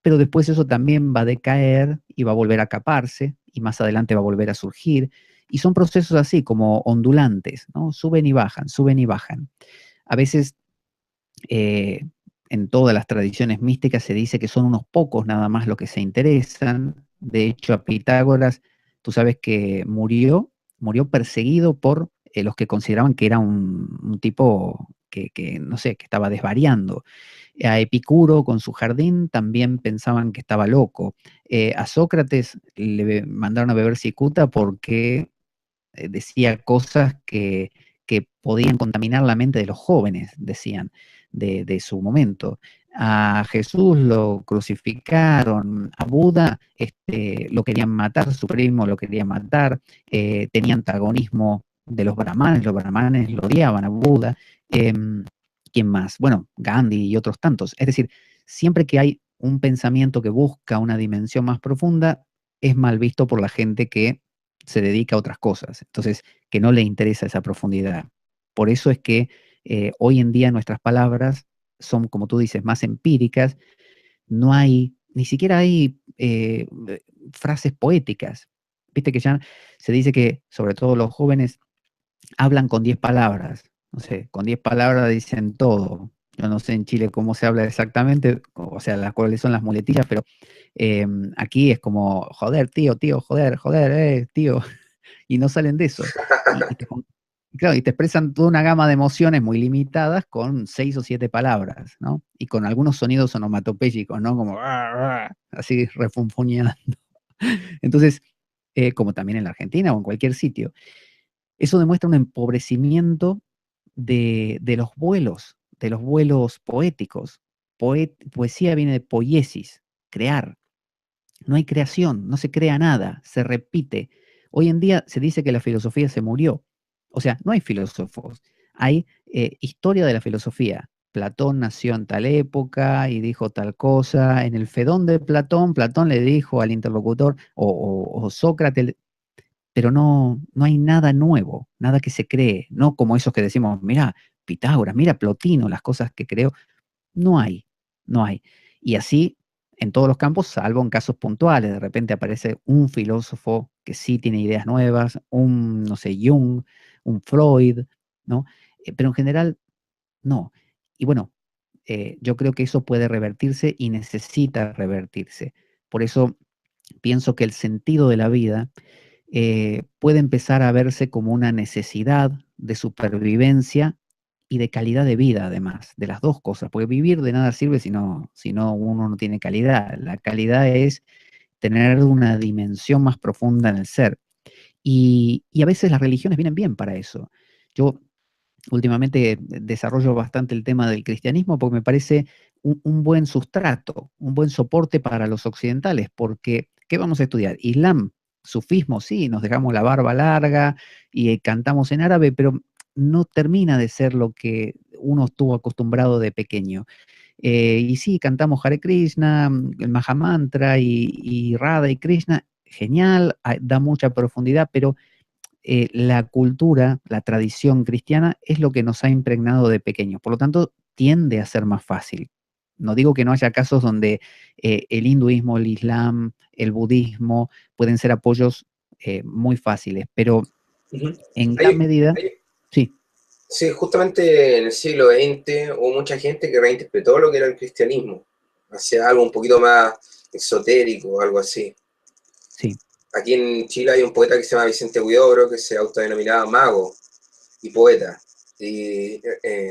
Pero después eso también va a decaer y va a volver a caparse y más adelante va a volver a surgir. Y son procesos así, como ondulantes, ¿no? Suben y bajan, suben y bajan. A veces eh, en todas las tradiciones místicas se dice que son unos pocos nada más los que se interesan. De hecho, a Pitágoras, tú sabes que murió perseguido por los que consideraban que era un tipo que, no sé, que estaba desvariando. A Epicuro con su jardín también pensaban que estaba loco. A Sócrates le mandaron a beber cicuta porque decía cosas que podían contaminar la mente de los jóvenes, decían, de su momento. A Jesús lo crucificaron, a Buda lo querían matar, su primo lo quería matar, tenía antagonismo de los brahmanes lo odiaban a Buda. ¿Quién más? Bueno, Gandhi y otros tantos. Es decir, siempre que hay un pensamiento que busca una dimensión más profunda, es mal visto por la gente que se dedica a otras cosas, entonces que no le interesa esa profundidad. Por eso es que hoy en día nuestras palabras son, como tú dices, más empíricas, no hay, ni siquiera hay frases poéticas. Viste que ya se dice que sobre todo los jóvenes hablan con 10 palabras, no sé, con 10 palabras dicen todo. Yo no sé en Chile cómo se habla exactamente, o sea, cuáles son las muletillas, pero aquí es como, joder, tío, joder, tío, y no salen de eso. Claro, y te expresan toda una gama de emociones muy limitadas con 6 o 7 palabras, ¿no? Y con algunos sonidos onomatopéyicos, ¿no? Como así refunfuñando. Entonces, como también en la Argentina o en cualquier sitio, eso demuestra un empobrecimiento de los vuelos poéticos. Poesía viene de poiesis, crear. No hay creación, no se crea nada, se repite. Hoy en día se dice que la filosofía se murió. O sea, no hay filósofos, hay historia de la filosofía. Platón nació en tal época y dijo tal cosa. En el Fedón de Platón, Platón le dijo al interlocutor, o Sócrates, pero no hay nada nuevo, nada que se cree, no como esos que decimos, mira, Pitágoras, mira Plotino, las cosas que creó. No hay, no hay. Y así en todos los campos, salvo en casos puntuales. De repente aparece un filósofo que sí tiene ideas nuevas, un, no sé, Jung, un Freud, ¿no? Pero en general, no. Y bueno, yo creo que eso puede revertirse y necesita revertirse. Por eso pienso que el sentido de la vida puede empezar a verse como una necesidad de supervivencia y de calidad de vida, además, de las dos cosas, porque vivir de nada sirve si no uno no tiene calidad. La calidad es tener una dimensión más profunda en el ser. Y a veces las religiones vienen bien para eso. Yo últimamente desarrollo bastante el tema del cristianismo porque me parece un buen sustrato, un buen soporte para los occidentales, porque ¿qué vamos a estudiar? Islam, sufismo, sí, nos dejamos la barba larga y cantamos en árabe, pero no termina de ser lo que uno estuvo acostumbrado de pequeño. Y sí, cantamos Hare Krishna, el Mahamantra y Radha y Krishna, genial, da mucha profundidad, pero la cultura, la tradición cristiana es lo que nos ha impregnado de pequeños. Por lo tanto, tiende a ser más fácil. No digo que no haya casos donde el hinduismo, el islam, el budismo pueden ser apoyos muy fáciles, pero en gran medida, sí. Sí, justamente en el siglo XX hubo mucha gente que reinterpretó lo que era el cristianismo, hacia algo un poquito más esotérico, algo así. Sí. Aquí en Chile hay un poeta que se llama Vicente Huidobro, que se autodenominaba mago y poeta, y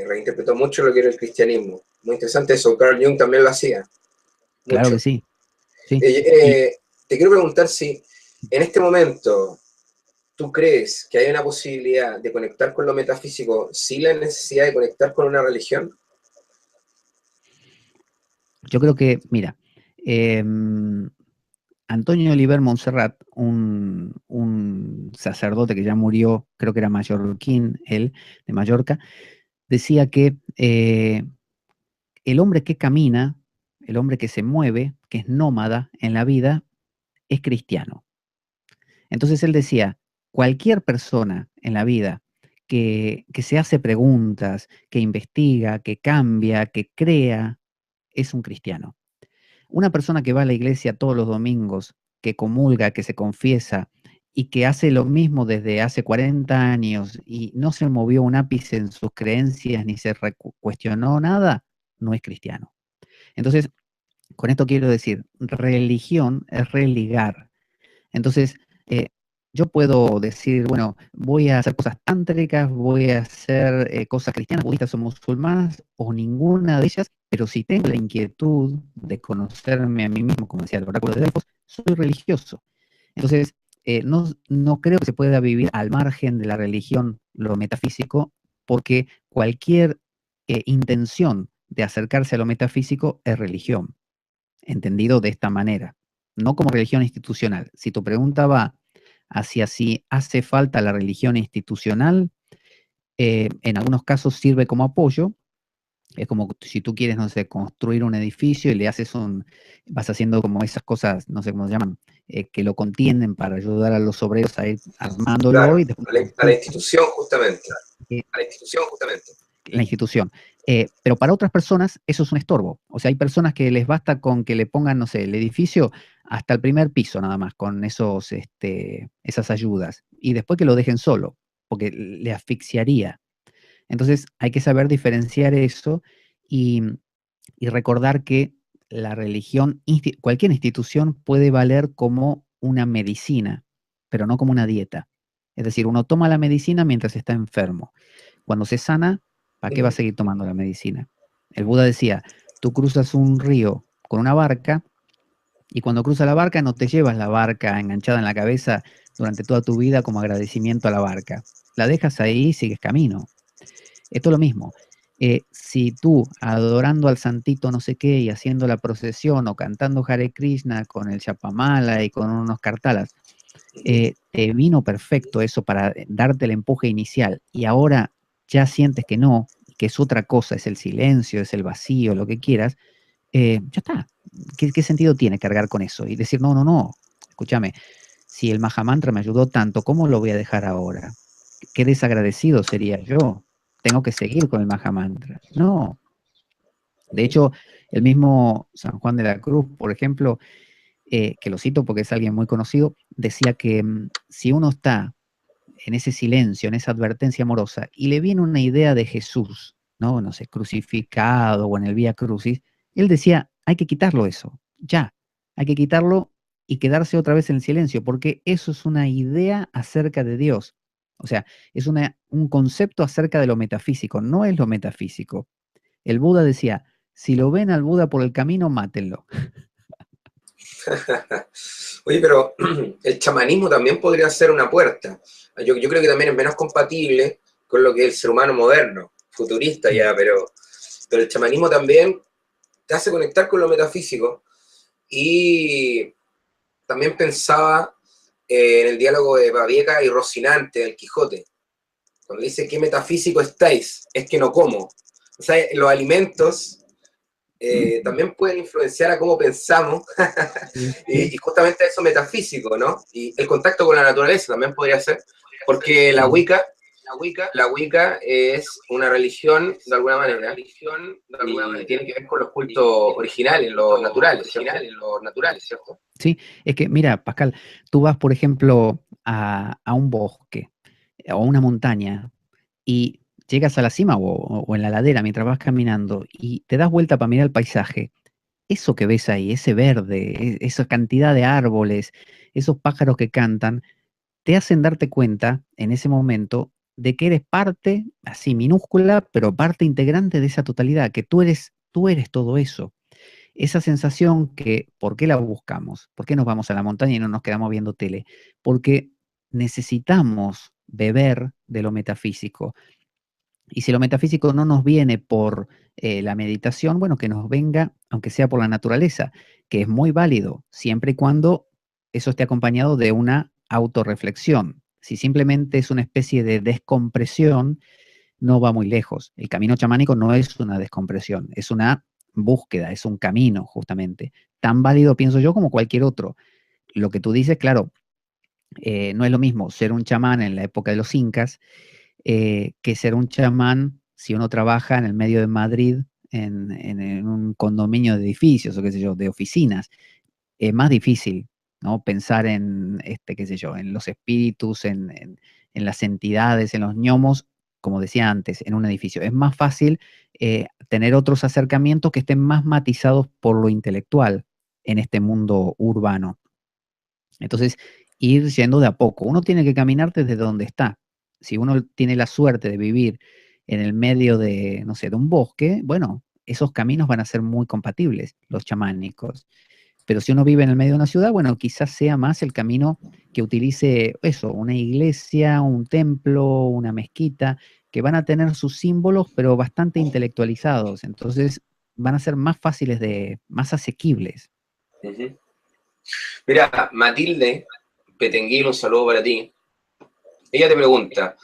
reinterpretó mucho lo que era el cristianismo. Muy interesante eso, Carl Jung también lo hacía. Mucho. Claro que sí. Sí. Te quiero preguntar si en este momento tú crees que hay una posibilidad de conectar con lo metafísico sin la necesidad de conectar con una religión. Yo creo que, mira, Antonio Oliver Montserrat, un sacerdote que ya murió, creo que era mallorquín, él, de Mallorca, decía que el hombre que camina, el hombre que se mueve, que es nómada en la vida, es cristiano. Entonces él decía, cualquier persona en la vida que se hace preguntas, que investiga, que cambia, que crea, es un cristiano. Una persona que va a la iglesia todos los domingos, que comulga, que se confiesa y que hace lo mismo desde hace 40 años y no se movió un ápice en sus creencias ni se cuestionó nada, no es cristiano. Entonces, con esto quiero decir, religión es religar. Entonces, yo puedo decir, bueno, voy a hacer cosas tántricas, voy a hacer cosas cristianas, budistas o musulmanas, o ninguna de ellas, pero si tengo la inquietud de conocerme a mí mismo, como decía el oráculo de Delfos, soy religioso. Entonces, no creo que se pueda vivir al margen de la religión, lo metafísico, porque cualquier intención de acercarse a lo metafísico es religión, entendido de esta manera, no como religión institucional. Si tu pregunta va hacia si hace falta la religión institucional, en algunos casos sirve como apoyo. Es como si tú quieres, no sé, construir un edificio y le haces vas haciendo como esas cosas, no sé cómo se llaman, que lo contienen para ayudar a los obreros a ir armándolo. Claro, y después a la institución justamente. A la institución justamente. La institución. Pero para otras personas eso es un estorbo. O sea, hay personas que les basta con que le pongan, no sé, el edificio hasta el primer piso nada más, con esas ayudas. Y después que lo dejen solo, porque le asfixiaría. Entonces hay que saber diferenciar eso y recordar que la religión, cualquier institución puede valer como una medicina, pero no como una dieta. Es decir, uno toma la medicina mientras está enfermo. Cuando se sana, ¿para qué va a seguir tomando la medicina? El Buda decía, tú cruzas un río con una barca y cuando cruzas la barca no te llevas la barca enganchada en la cabeza durante toda tu vida como agradecimiento a la barca. La dejas ahí y sigues camino. Esto es lo mismo. Si tú, adorando al santito no sé qué y haciendo la procesión o cantando Hare Krishna con el Chapamala y con unos cartalas, te vino perfecto eso para darte el empuje inicial y ahora ya sientes que no, que es otra cosa, es el silencio, es el vacío, lo que quieras, ya está. ¿Qué sentido tiene cargar con eso? Y decir, no, escúchame, si el Mahamantra me ayudó tanto, ¿cómo lo voy a dejar ahora? Qué desagradecido sería yo. Tengo que seguir con el Mahamantra. No. De hecho, el mismo San Juan de la Cruz, por ejemplo, que lo cito porque es alguien muy conocido, decía que si uno está en ese silencio, en esa advertencia amorosa, y le viene una idea de Jesús, no sé, crucificado o en el Vía Crucis, él decía, hay que quitarlo eso, ya, hay que quitarlo y quedarse otra vez en el silencio, porque eso es una idea acerca de Dios. O sea, es un concepto acerca de lo metafísico, no es lo metafísico. El Buda decía, si lo ven al Buda por el camino, mátenlo. Oye, pero el chamanismo también podría ser una puerta. Yo creo que también es menos compatible con lo que es el ser humano moderno, futurista ya, pero el chamanismo también te hace conectar con lo metafísico. Y también pensaba en el diálogo de Babieca y Rocinante del Quijote, cuando dice, ¿qué metafísico estáis? Es que no como. O sea, los alimentos también pueden influenciar a cómo pensamos y justamente eso metafísico, ¿no? Y el contacto con la naturaleza también podría ser. Porque la Wicca es una religión, de alguna manera, y tiene que ver con los cultos originales, los naturales, ¿cierto? Sí, es que, mira, Pascal, tú vas, por ejemplo, a un bosque o a una montaña y llegas a la cima o en la ladera mientras vas caminando y te das vuelta para mirar el paisaje. Eso que ves ahí, ese verde, esa cantidad de árboles, esos pájaros que cantan, te hacen darte cuenta en ese momento de que eres parte, así minúscula, pero parte integrante de esa totalidad, que tú eres todo eso. Esa sensación que, ¿por qué la buscamos? ¿Por qué nos vamos a la montaña y no nos quedamos viendo tele? Porque necesitamos beber de lo metafísico. Y si lo metafísico no nos viene por la meditación, bueno, que nos venga, aunque sea por la naturaleza, que es muy válido, siempre y cuando eso esté acompañado de una autorreflexión. Si simplemente es una especie de descompresión, no va muy lejos. El camino chamánico no es una descompresión, es una búsqueda, es un camino, justamente. Tan válido, pienso yo, como cualquier otro. Lo que tú dices, claro, no es lo mismo ser un chamán en la época de los incas que ser un chamán si uno trabaja en el medio de Madrid en un condominio de edificios o qué sé yo, de oficinas. Es más difícil, ¿no? Pensar en, qué sé yo, en los espíritus, en las entidades, en los gnomos, como decía antes, en un edificio. Es más fácil tener otros acercamientos que estén más matizados por lo intelectual en este mundo urbano. Entonces, ir yendo de a poco. Uno tiene que caminar desde donde está. Si uno tiene la suerte de vivir en el medio de, no sé, de un bosque, bueno, esos caminos van a ser muy compatibles, los chamánicos. Pero si uno vive en el medio de una ciudad, bueno, quizás sea más el camino que utilice eso, una iglesia, un templo, una mezquita, que van a tener sus símbolos, pero bastante intelectualizados. Entonces, van a ser más fáciles de, más asequibles. Uh-huh. Mira, Matilde Petenguil, un saludo para ti. Ella te pregunta,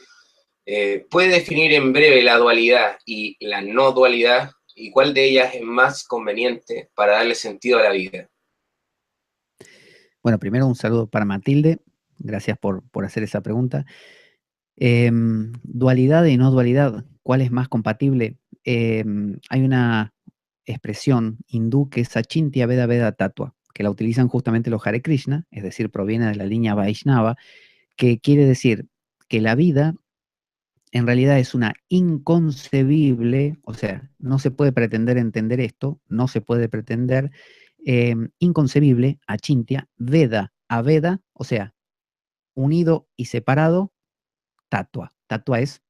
¿puede definir en breve la dualidad y la no dualidad? ¿Y cuál de ellas es más conveniente para darle sentido a la vida? Bueno, primero un saludo para Matilde. Gracias por hacer esa pregunta. Dualidad y no dualidad, ¿cuál es más compatible? Hay una expresión hindú que es Achintya Veda Veda Tattva, que la utilizan justamente los Hare Krishna, es decir, proviene de la línea Vaishnava, que quiere decir que la vida en realidad es una inconcebible, o sea, no se puede pretender entender esto, no se puede pretender inconcebible, Achintya, Veda a Veda, o sea, unido y separado, tatua. Tatua es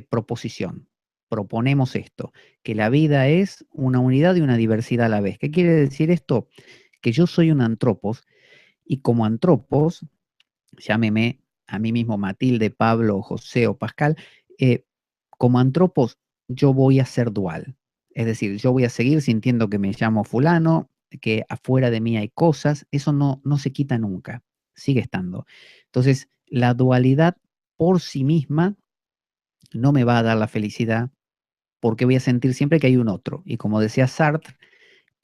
proposición. Proponemos esto, que la vida es una unidad y una diversidad a la vez. ¿Qué quiere decir esto? Que yo soy un antropos y como antropos, llámeme a mí mismo Matilde, Pablo, José o Pascal, eh, como antropos yo voy a ser dual. Es decir, yo voy a seguir sintiendo que me llamo fulano, que afuera de mí hay cosas, eso no se quita nunca, sigue estando. Entonces, la dualidad por sí misma no me va a dar la felicidad porque voy a sentir siempre que hay un otro. Y como decía Sartre,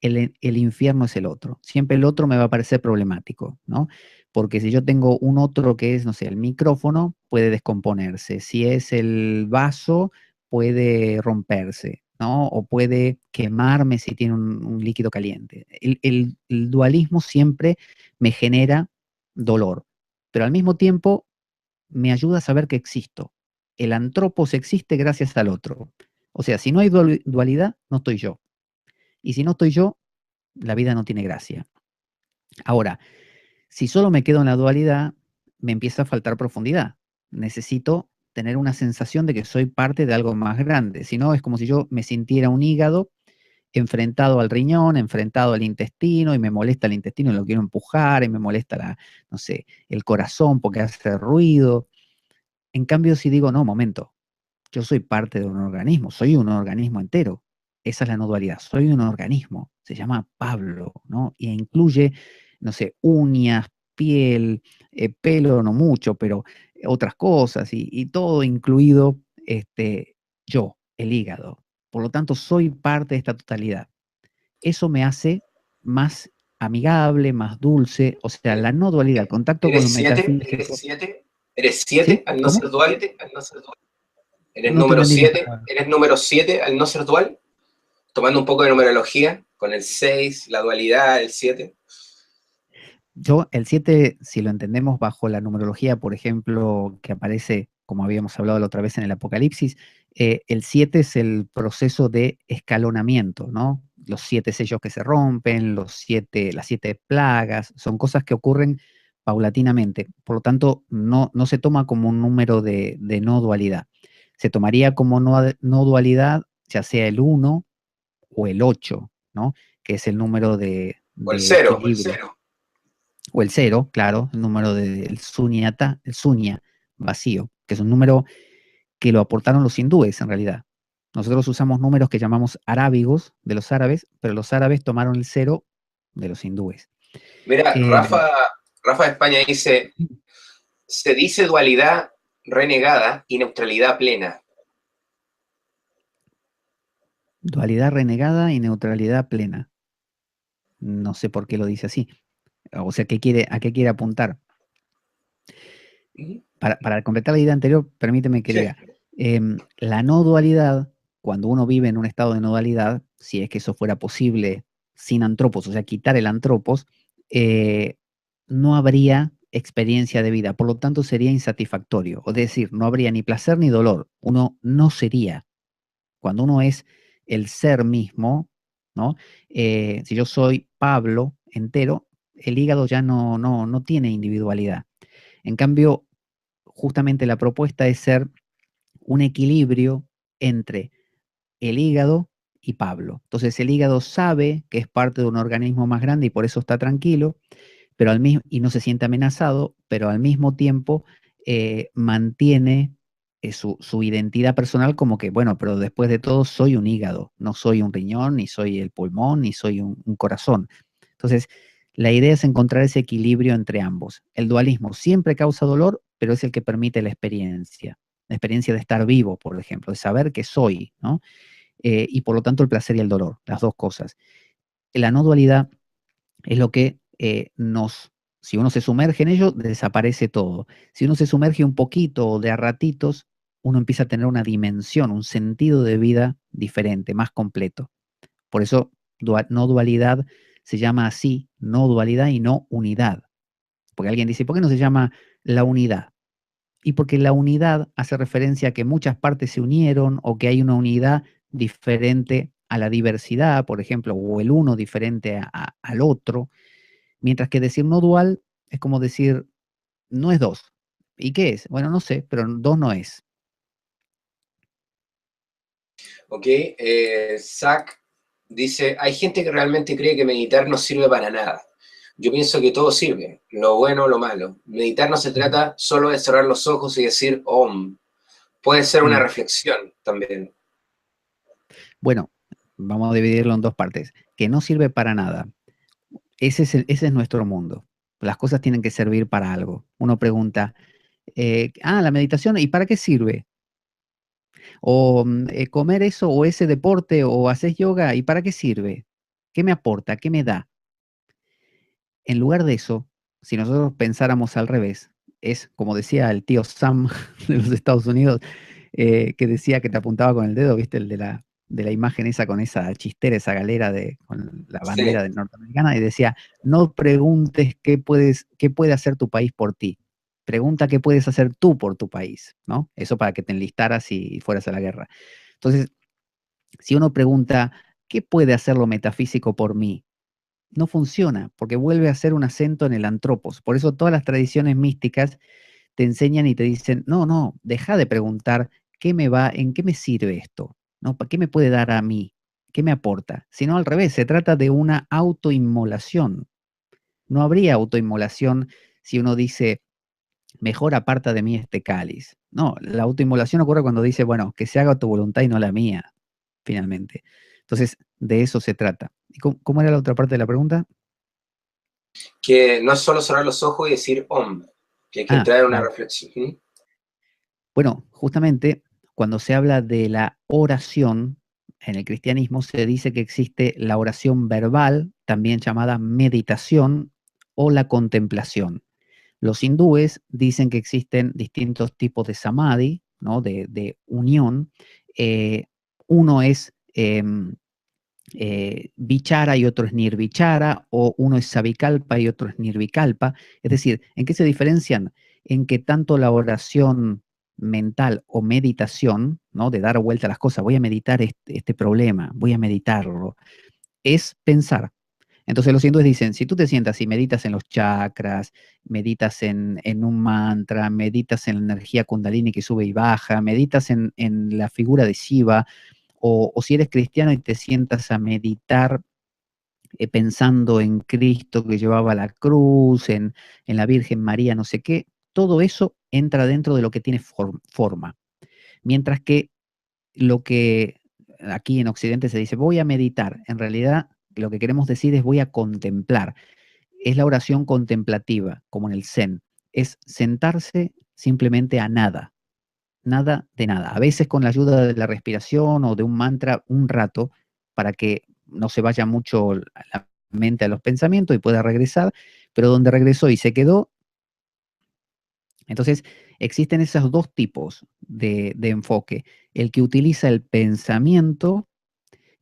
el infierno es el otro. Siempre el otro me va a parecer problemático, ¿no? Porque si yo tengo un otro que es, no sé, el micrófono, puede descomponerse. Si es el vaso, puede romperse, ¿no? O puede quemarme si tiene un líquido caliente. El dualismo siempre me genera dolor, pero al mismo tiempo me ayuda a saber que existo. El antropos existe gracias al otro. O sea, si no hay dualidad, no estoy yo. Y si no estoy yo, la vida no tiene gracia. Ahora, si solo me quedo en la dualidad, me empieza a faltar profundidad. Necesito tener una sensación de que soy parte de algo más grande. Si no, es como si yo me sintiera un hígado enfrentado al riñón, enfrentado al intestino, y me molesta el intestino y lo quiero empujar, y me molesta no sé, el corazón porque hace ruido. En cambio, si digo, no, momento, yo soy parte de un organismo, soy un organismo entero. Esa es la no dualidad, soy un organismo, se llama Pablo, ¿no? Y incluye, no sé, uñas, piel, pelo, no mucho, pero otras cosas, y todo incluido yo, el hígado. Por lo tanto, soy parte de esta totalidad. Eso me hace más amigable, más dulce, o sea, la no dualidad, el contacto con lo ¿Eres siete? metafísico. ¿Eres siete? ¿Eres 7 ¿Sí? al no ¿Cómo? ser dual? ¿Eres No te número entendí la 7? palabra. ¿Eres número 7 al no ser dual? Tomando un poco de numerología, con el 6, la dualidad, el 7. Yo, el 7, si lo entendemos bajo la numerología, por ejemplo, que aparece, como habíamos hablado la otra vez en el Apocalipsis, el 7 es el proceso de escalonamiento, ¿no? Los 7 sellos que se rompen, las 7 plagas, son cosas que ocurren paulatinamente. Por lo tanto, no se toma como un número de no dualidad. Se tomaría como no dualidad, ya sea el 1 o el 8, ¿no? Que es el número O el de 0. equilibrio. O el 0, claro, el número del sunyata, el sunya vacío, que es un número que lo aportaron los hindúes en realidad. Nosotros usamos números que llamamos arábigos de los árabes, pero los árabes tomaron el 0 de los hindúes. Mira, Rafa de España dice, se dice dualidad renegada y neutralidad plena. Dualidad renegada y neutralidad plena. No sé por qué lo dice así. O sea, ¿a qué quiere apuntar? Para completar la idea anterior, permíteme que Sí. diga, la no dualidad, cuando uno vive en un estado de no dualidad, si es que eso fuera posible sin antropos, o sea, quitar el antropos, no habría experiencia de vida, por lo tanto sería insatisfactorio, es decir, no habría ni placer ni dolor, uno no sería. Cuando uno es el ser mismo, ¿no? Si yo soy Pablo entero, el hígado ya no tiene individualidad. En cambio, justamente la propuesta es ser un equilibrio entre el hígado y Pablo. Entonces el hígado sabe que es parte de un organismo más grande y por eso está tranquilo, pero y no se siente amenazado, pero al mismo tiempo mantiene su identidad personal como que, bueno, pero después de todo soy un hígado, no soy un riñón, ni soy el pulmón, ni soy un corazón. Entonces, la idea es encontrar ese equilibrio entre ambos. El dualismo siempre causa dolor, pero es el que permite la experiencia de estar vivo, por ejemplo, de saber que soy, ¿no? Y por lo tanto el placer y el dolor, las dos cosas. La no dualidad es lo que si uno se sumerge en ello, desaparece todo. Si uno se sumerge un poquito o de a ratitos, uno empieza a tener una dimensión, un sentido de vida diferente, más completo. Por eso no dualidad se llama así, no dualidad y no unidad. Porque alguien dice, ¿por qué no se llama la unidad? Y porque la unidad hace referencia a que muchas partes se unieron o que hay una unidad diferente a la diversidad, por ejemplo, o el uno diferente al otro, mientras que decir no dual es como decir no es dos. ¿Y qué es? Bueno, no sé, pero dos no es. Ok, Zach dice, hay gente que realmente cree que meditar no sirve para nada. Yo pienso que todo sirve, lo bueno o lo malo. Meditar no se trata solo de cerrar los ojos y decir Om. Puede ser una Mm. reflexión también. Bueno, vamos a dividirlo en dos partes. Que no sirve para nada. Ese es nuestro mundo. Las cosas tienen que servir para algo. Uno pregunta, la meditación, ¿y para qué sirve? O comer eso o ese deporte o haces yoga, ¿y para qué sirve? ¿Qué me aporta? ¿Qué me da? En lugar de eso, si nosotros pensáramos al revés, es como decía el tío Sam de los Estados Unidos, que decía que te apuntaba con el dedo, ¿viste? El de la imagen esa con esa chistera, esa galera con la bandera Sí. de norteamericana, y decía, no preguntes qué puede hacer tu país por ti. Pregunta qué puedes hacer tú por tu país, ¿no? Eso para que te enlistaras y fueras a la guerra. Entonces, si uno pregunta, ¿qué puede hacer lo metafísico por mí? No funciona, porque vuelve a ser un acento en el antropos. Por eso todas las tradiciones místicas te enseñan y te dicen, no, no, deja de preguntar en qué me sirve esto, ¿no? ¿Para qué me puede dar a mí? ¿Qué me aporta? Sino al revés, se trata de una autoinmolación. No habría autoinmolación si uno dice, mejor aparta de mí este cáliz. No, la autoinmolación ocurre cuando dice, bueno, que se haga tu voluntad y no la mía, finalmente. Entonces, de eso se trata. ¿Y cómo era la otra parte de la pregunta? Que no es solo cerrar los ojos y decir Om, que hay que entrar en una Claro. reflexión. ¿Mm? Bueno, justamente cuando se habla de la oración, en el cristianismo se dice que existe la oración verbal, también llamada meditación, o la contemplación. Los hindúes dicen que existen distintos tipos de samadhi, ¿no? De unión. Uno es vichara y otro es nirvichara, o uno es savikalpa y otro es nirvikalpa. Es decir, ¿en qué se diferencian? En que tanto la oración mental o meditación, ¿no? De dar vuelta a las cosas, voy a meditar este problema, voy a meditarlo, es pensar. Entonces los hindúes dicen, si tú te sientas y meditas en los chakras, meditas en un mantra, meditas en la energía kundalini que sube y baja, meditas en la figura de Shiva, o si eres cristiano y te sientas a meditar pensando en Cristo que llevaba la cruz, en la Virgen María, no sé qué, todo eso entra dentro de lo que tiene forma. Mientras que lo que aquí en Occidente se dice, voy a meditar, en realidad lo que queremos decir es voy a contemplar. Es la oración contemplativa, como en el Zen. Es sentarse simplemente a nada, nada de nada. A veces con la ayuda de la respiración o de un mantra un rato para que no se vaya mucho la mente a los pensamientos y pueda regresar, pero donde regresó y se quedó. Entonces, existen esos dos tipos de enfoque, el que utiliza el pensamiento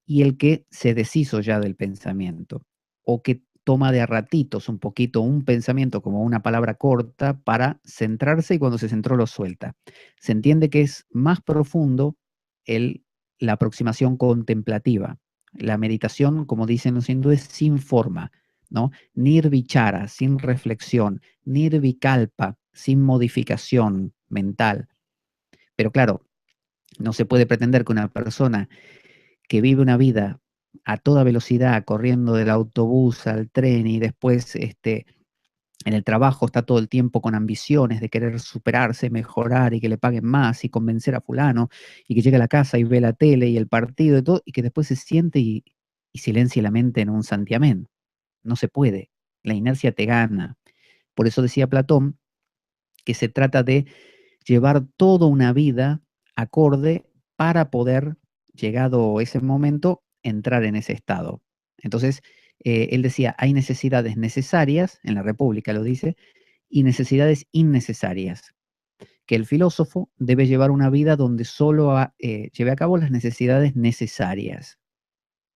y el que se deshizo ya del pensamiento, o que toma de a ratitos un poquito un pensamiento como una palabra corta para centrarse y cuando se centró lo suelta. Se entiende que es más profundo la aproximación contemplativa. La meditación, como dicen los hindúes, sin forma, ¿no? Nirvichara, sin reflexión, nirvikalpa, sin modificación mental. Pero claro, no se puede pretender que una persona que vive una vida a toda velocidad, corriendo del autobús al tren y después en el trabajo está todo el tiempo con ambiciones de querer superarse, mejorar y que le paguen más y convencer a fulano y que llegue a la casa y ve la tele y el partido y todo y que después se siente y silencie la mente en un santiamén. No se puede. La inercia te gana. Por eso decía Platón que se trata de llevar toda una vida acorde para poder, llegado ese momento, entrar en ese estado. Entonces, él decía, hay necesidades necesarias, en la República lo dice, y necesidades innecesarias, que el filósofo debe llevar una vida donde solo lleve a cabo las necesidades necesarias,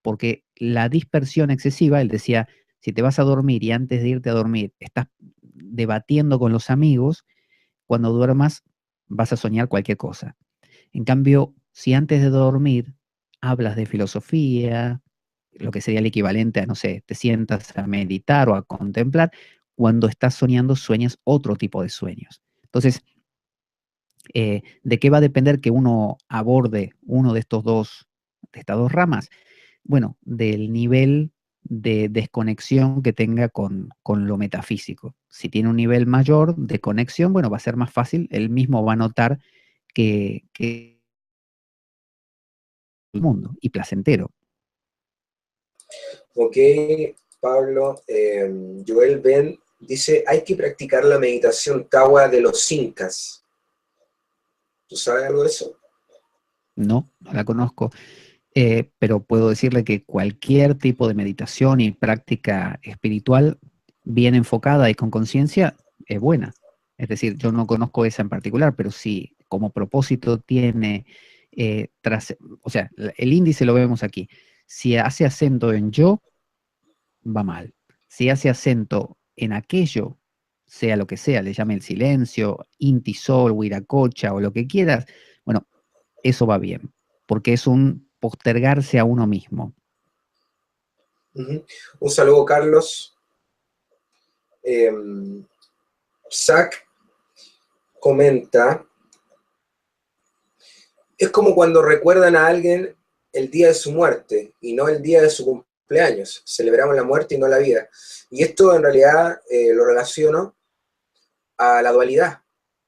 porque la dispersión excesiva, él decía, si te vas a dormir y antes de irte a dormir estás debatiendo con los amigos, cuando duermas vas a soñar cualquier cosa. En cambio, si antes de dormir hablas de filosofía, lo que sería el equivalente a, no sé, te sientas a meditar o a contemplar, cuando estás soñando sueñas otro tipo de sueños. Entonces, ¿de qué va a depender que uno aborde uno de estas dos ramas? Bueno, del nivel de desconexión que tenga con lo metafísico. Si tiene un nivel mayor de conexión, bueno, va a ser más fácil, él mismo va a notar que el mundo y placentero. Ok, Pablo. Joel Ben dice, hay que practicar la meditación Kawa de los incas. ¿Tú sabes algo de eso? No, no la conozco, pero puedo decirle que cualquier tipo de meditación y práctica espiritual bien enfocada y con conciencia es buena. Es decir, yo no conozco esa en particular, pero si como propósito tiene, o sea, el índice lo vemos aquí. Si hace acento en yo, va mal. Si hace acento en aquello, sea lo que sea, le llame el silencio, inti sol, huiracocha o lo que quieras, bueno, eso va bien, porque es un postergarse a uno mismo. Un saludo, Carlos. Zach comenta, es como cuando recuerdan a alguien el día de su muerte y no el día de su cumpleaños. Celebramos la muerte y no la vida. Y esto en realidad lo relaciono a la dualidad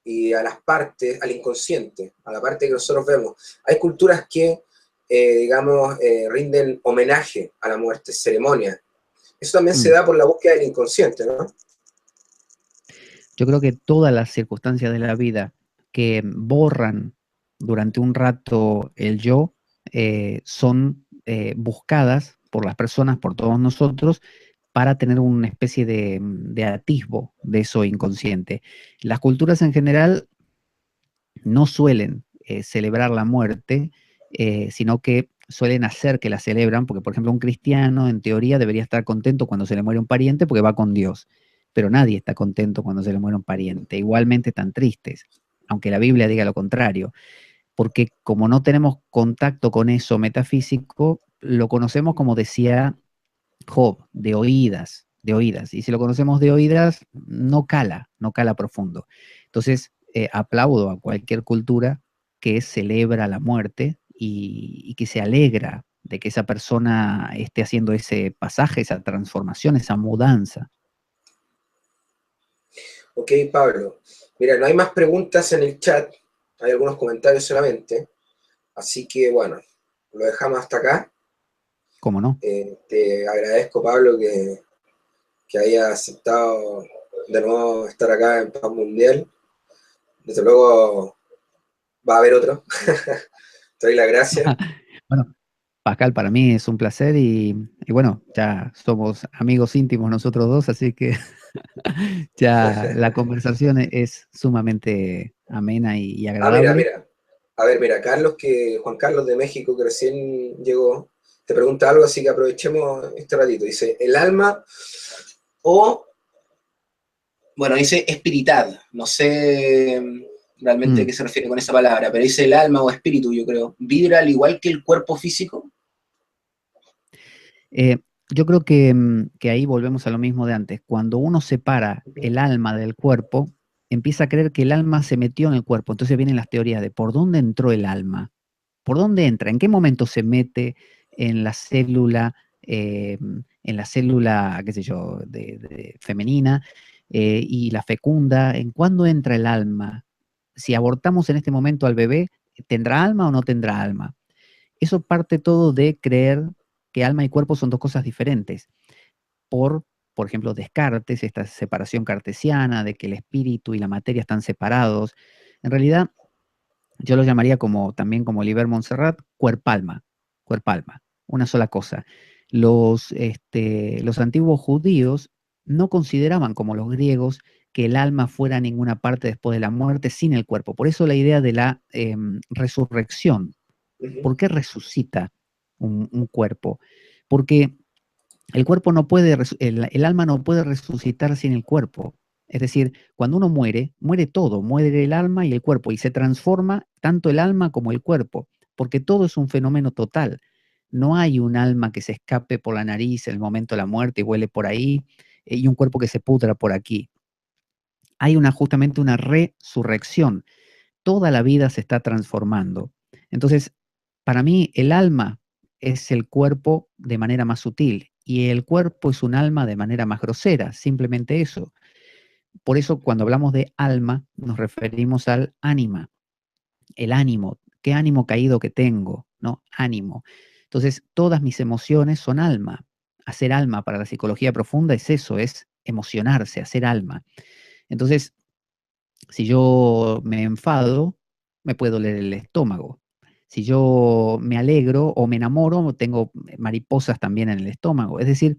y a las partes, al inconsciente, a la parte que nosotros vemos. Hay culturas que, digamos, rinden homenaje a la muerte, ceremonia. Eso también se da por la búsqueda del inconsciente, ¿no? Yo creo que todas las circunstancias de la vida que borran durante un rato el yo son buscadas por las personas, por todos nosotros, para tener una especie de atisbo de eso inconsciente. Las culturas en general no suelen celebrar la muerte, sino que suelen hacer que la celebran, porque por ejemplo un cristiano en teoría debería estar contento cuando se le muere un pariente porque va con Dios, pero nadie está contento cuando se le muere un pariente, igualmente están tristes, aunque la Biblia diga lo contrario, porque como no tenemos contacto con eso metafísico, lo conocemos como decía Job, de oídas, y si lo conocemos de oídas, no cala profundo. Entonces, aplaudo a cualquier cultura que celebra la muerte y que se alegra de que esa persona esté haciendo ese pasaje, esa transformación, esa mudanza. Ok, Pablo. Mira, no hay más preguntas en el chat, hay algunos comentarios solamente, así que bueno, lo dejamos hasta acá. ¿Cómo no? Te agradezco, Pablo, que haya aceptado de nuevo estar acá en Paz Mundial. Desde luego va a haber otro. Te doy las gracias. Bueno, Pascal, para mí es un placer y bueno, ya somos amigos íntimos nosotros dos, así que ya la conversación es sumamente amena y Ah, mira, agradable. mira. A ver, mira, Juan Carlos de México, que recién llegó, te pregunta algo, así que aprovechemos este ratito. Dice, el alma o, bueno, dice espiritad. No sé realmente a qué Mm. se refiere con esa palabra, pero dice el alma o espíritu, yo creo. ¿Vibra al igual que el cuerpo físico? Eh, yo creo que ahí volvemos a lo mismo de antes. Cuando uno separa el alma del cuerpo, empieza a creer que el alma se metió en el cuerpo. Entonces vienen las teorías de por dónde entró el alma, por dónde entra, en qué momento se mete en la célula, qué sé yo, femenina y la fecunda, en cuándo entra el alma. Si abortamos en este momento al bebé, ¿tendrá alma o no tendrá alma? Eso parte todo de creer que alma y cuerpo son dos cosas diferentes. Por ejemplo, Descartes, esta separación cartesiana de que el espíritu y la materia están separados. En realidad, yo lo llamaría como también como Liber Montserrat, cuerpalma, cuerpalma, una sola cosa. Los antiguos judíos no consideraban como los griegos que el alma fuera a ninguna parte después de la muerte sin el cuerpo. Por eso la idea de la resurrección. Ujú. ¿Por qué resucita un cuerpo? Porque el cuerpo no puede, el alma no puede resucitar sin el cuerpo. Es decir, cuando uno muere, muere todo, muere el alma y el cuerpo, y se transforma tanto el alma como el cuerpo, porque todo es un fenómeno total. No hay un alma que se escape por la nariz en el momento de la muerte y vuele por ahí, y un cuerpo que se pudra por aquí. Hay justamente una resurrección. Toda la vida se está transformando. Entonces, para mí, el alma es el cuerpo de manera más sutil y el cuerpo es un alma de manera más grosera, simplemente eso. Por eso, cuando hablamos de alma, nos referimos al ánima, el ánimo, qué ánimo caído que tengo, ¿no? Ánimo. Entonces, todas mis emociones son alma. Hacer alma para la psicología profunda es eso, es emocionarse, hacer alma. Entonces, si yo me enfado, me puede doler el estómago. Si yo me alegro o me enamoro, tengo mariposas también en el estómago. Es decir,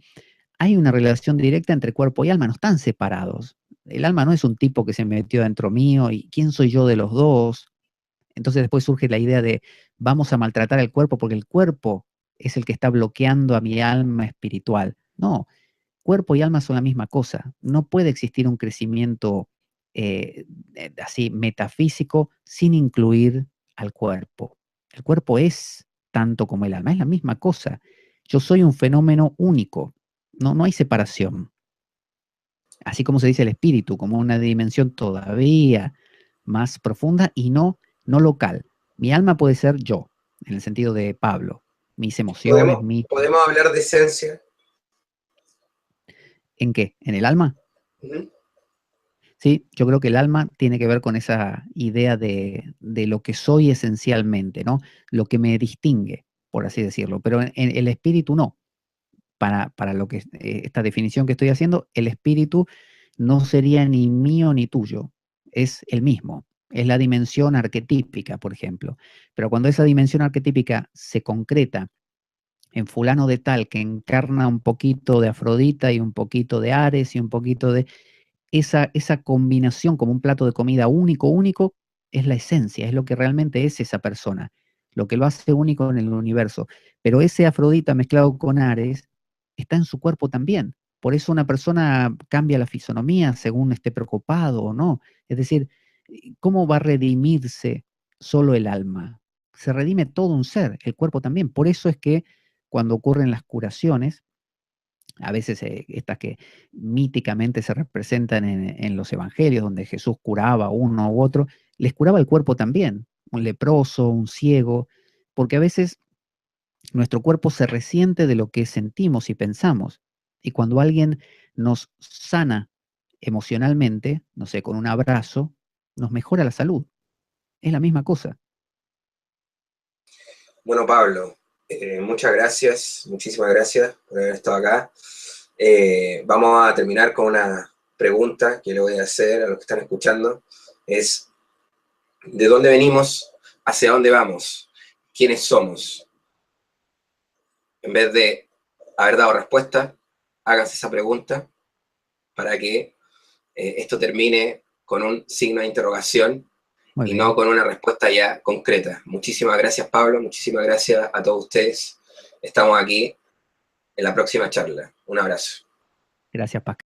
hay una relación directa entre cuerpo y alma, no están separados. El alma no es un tipo que se metió dentro mío y quién soy yo de los dos. Entonces después surge la idea de vamos a maltratar al cuerpo porque el cuerpo es el que está bloqueando a mi alma espiritual. No, cuerpo y alma son la misma cosa. No puede existir un crecimiento así metafísico sin incluir al cuerpo. El cuerpo es tanto como el alma, es la misma cosa. Yo soy un fenómeno único, no hay separación. Así como se dice el espíritu, como una dimensión todavía más profunda y no local. Mi alma puede ser yo, en el sentido de Pablo, mis emociones, ¿Podemos hablar de esencia? ¿en qué? ¿En el alma? Ujú. Sí, yo creo que el alma tiene que ver con esa idea de lo que soy esencialmente, ¿no? Lo que me distingue, por así decirlo. Pero en el espíritu no. Para lo que esta definición que estoy haciendo, el espíritu no sería ni mío ni tuyo, es el mismo. Es la dimensión arquetípica, por ejemplo. Pero cuando esa dimensión arquetípica se concreta en fulano de tal, que encarna un poquito de Afrodita y un poquito de Ares y un poquito de... esa combinación como un plato de comida único, único, es la esencia, es lo que realmente es esa persona, lo que lo hace único en el universo. Pero ese Afrodita mezclado con Ares está en su cuerpo también. Por eso una persona cambia la fisonomía según esté preocupado o no. Es decir, ¿cómo va a redimirse solo el alma? Se redime todo un ser, el cuerpo también. Por eso es que cuando ocurren las curaciones, a veces estas que míticamente se representan en los evangelios, donde Jesús curaba a uno u otro, les curaba el cuerpo también, un leproso, un ciego, porque a veces nuestro cuerpo se resiente de lo que sentimos y pensamos. Y cuando alguien nos sana emocionalmente, no sé, con un abrazo, nos mejora la salud. Es la misma cosa. Bueno, Pablo, muchas gracias, muchísimas gracias por haber estado acá. Vamos a terminar con una pregunta que le voy a hacer a los que están escuchando. Es, ¿de dónde venimos? ¿Hacia dónde vamos? ¿Quiénes somos? En vez de haber dado respuesta, háganse esa pregunta para que esto termine con un signo de interrogación Muy y no bien. con una respuesta ya concreta. Muchísimas gracias, Pablo. Muchísimas gracias a todos ustedes. Estamos aquí en la próxima charla. Un abrazo. Gracias, Pascal.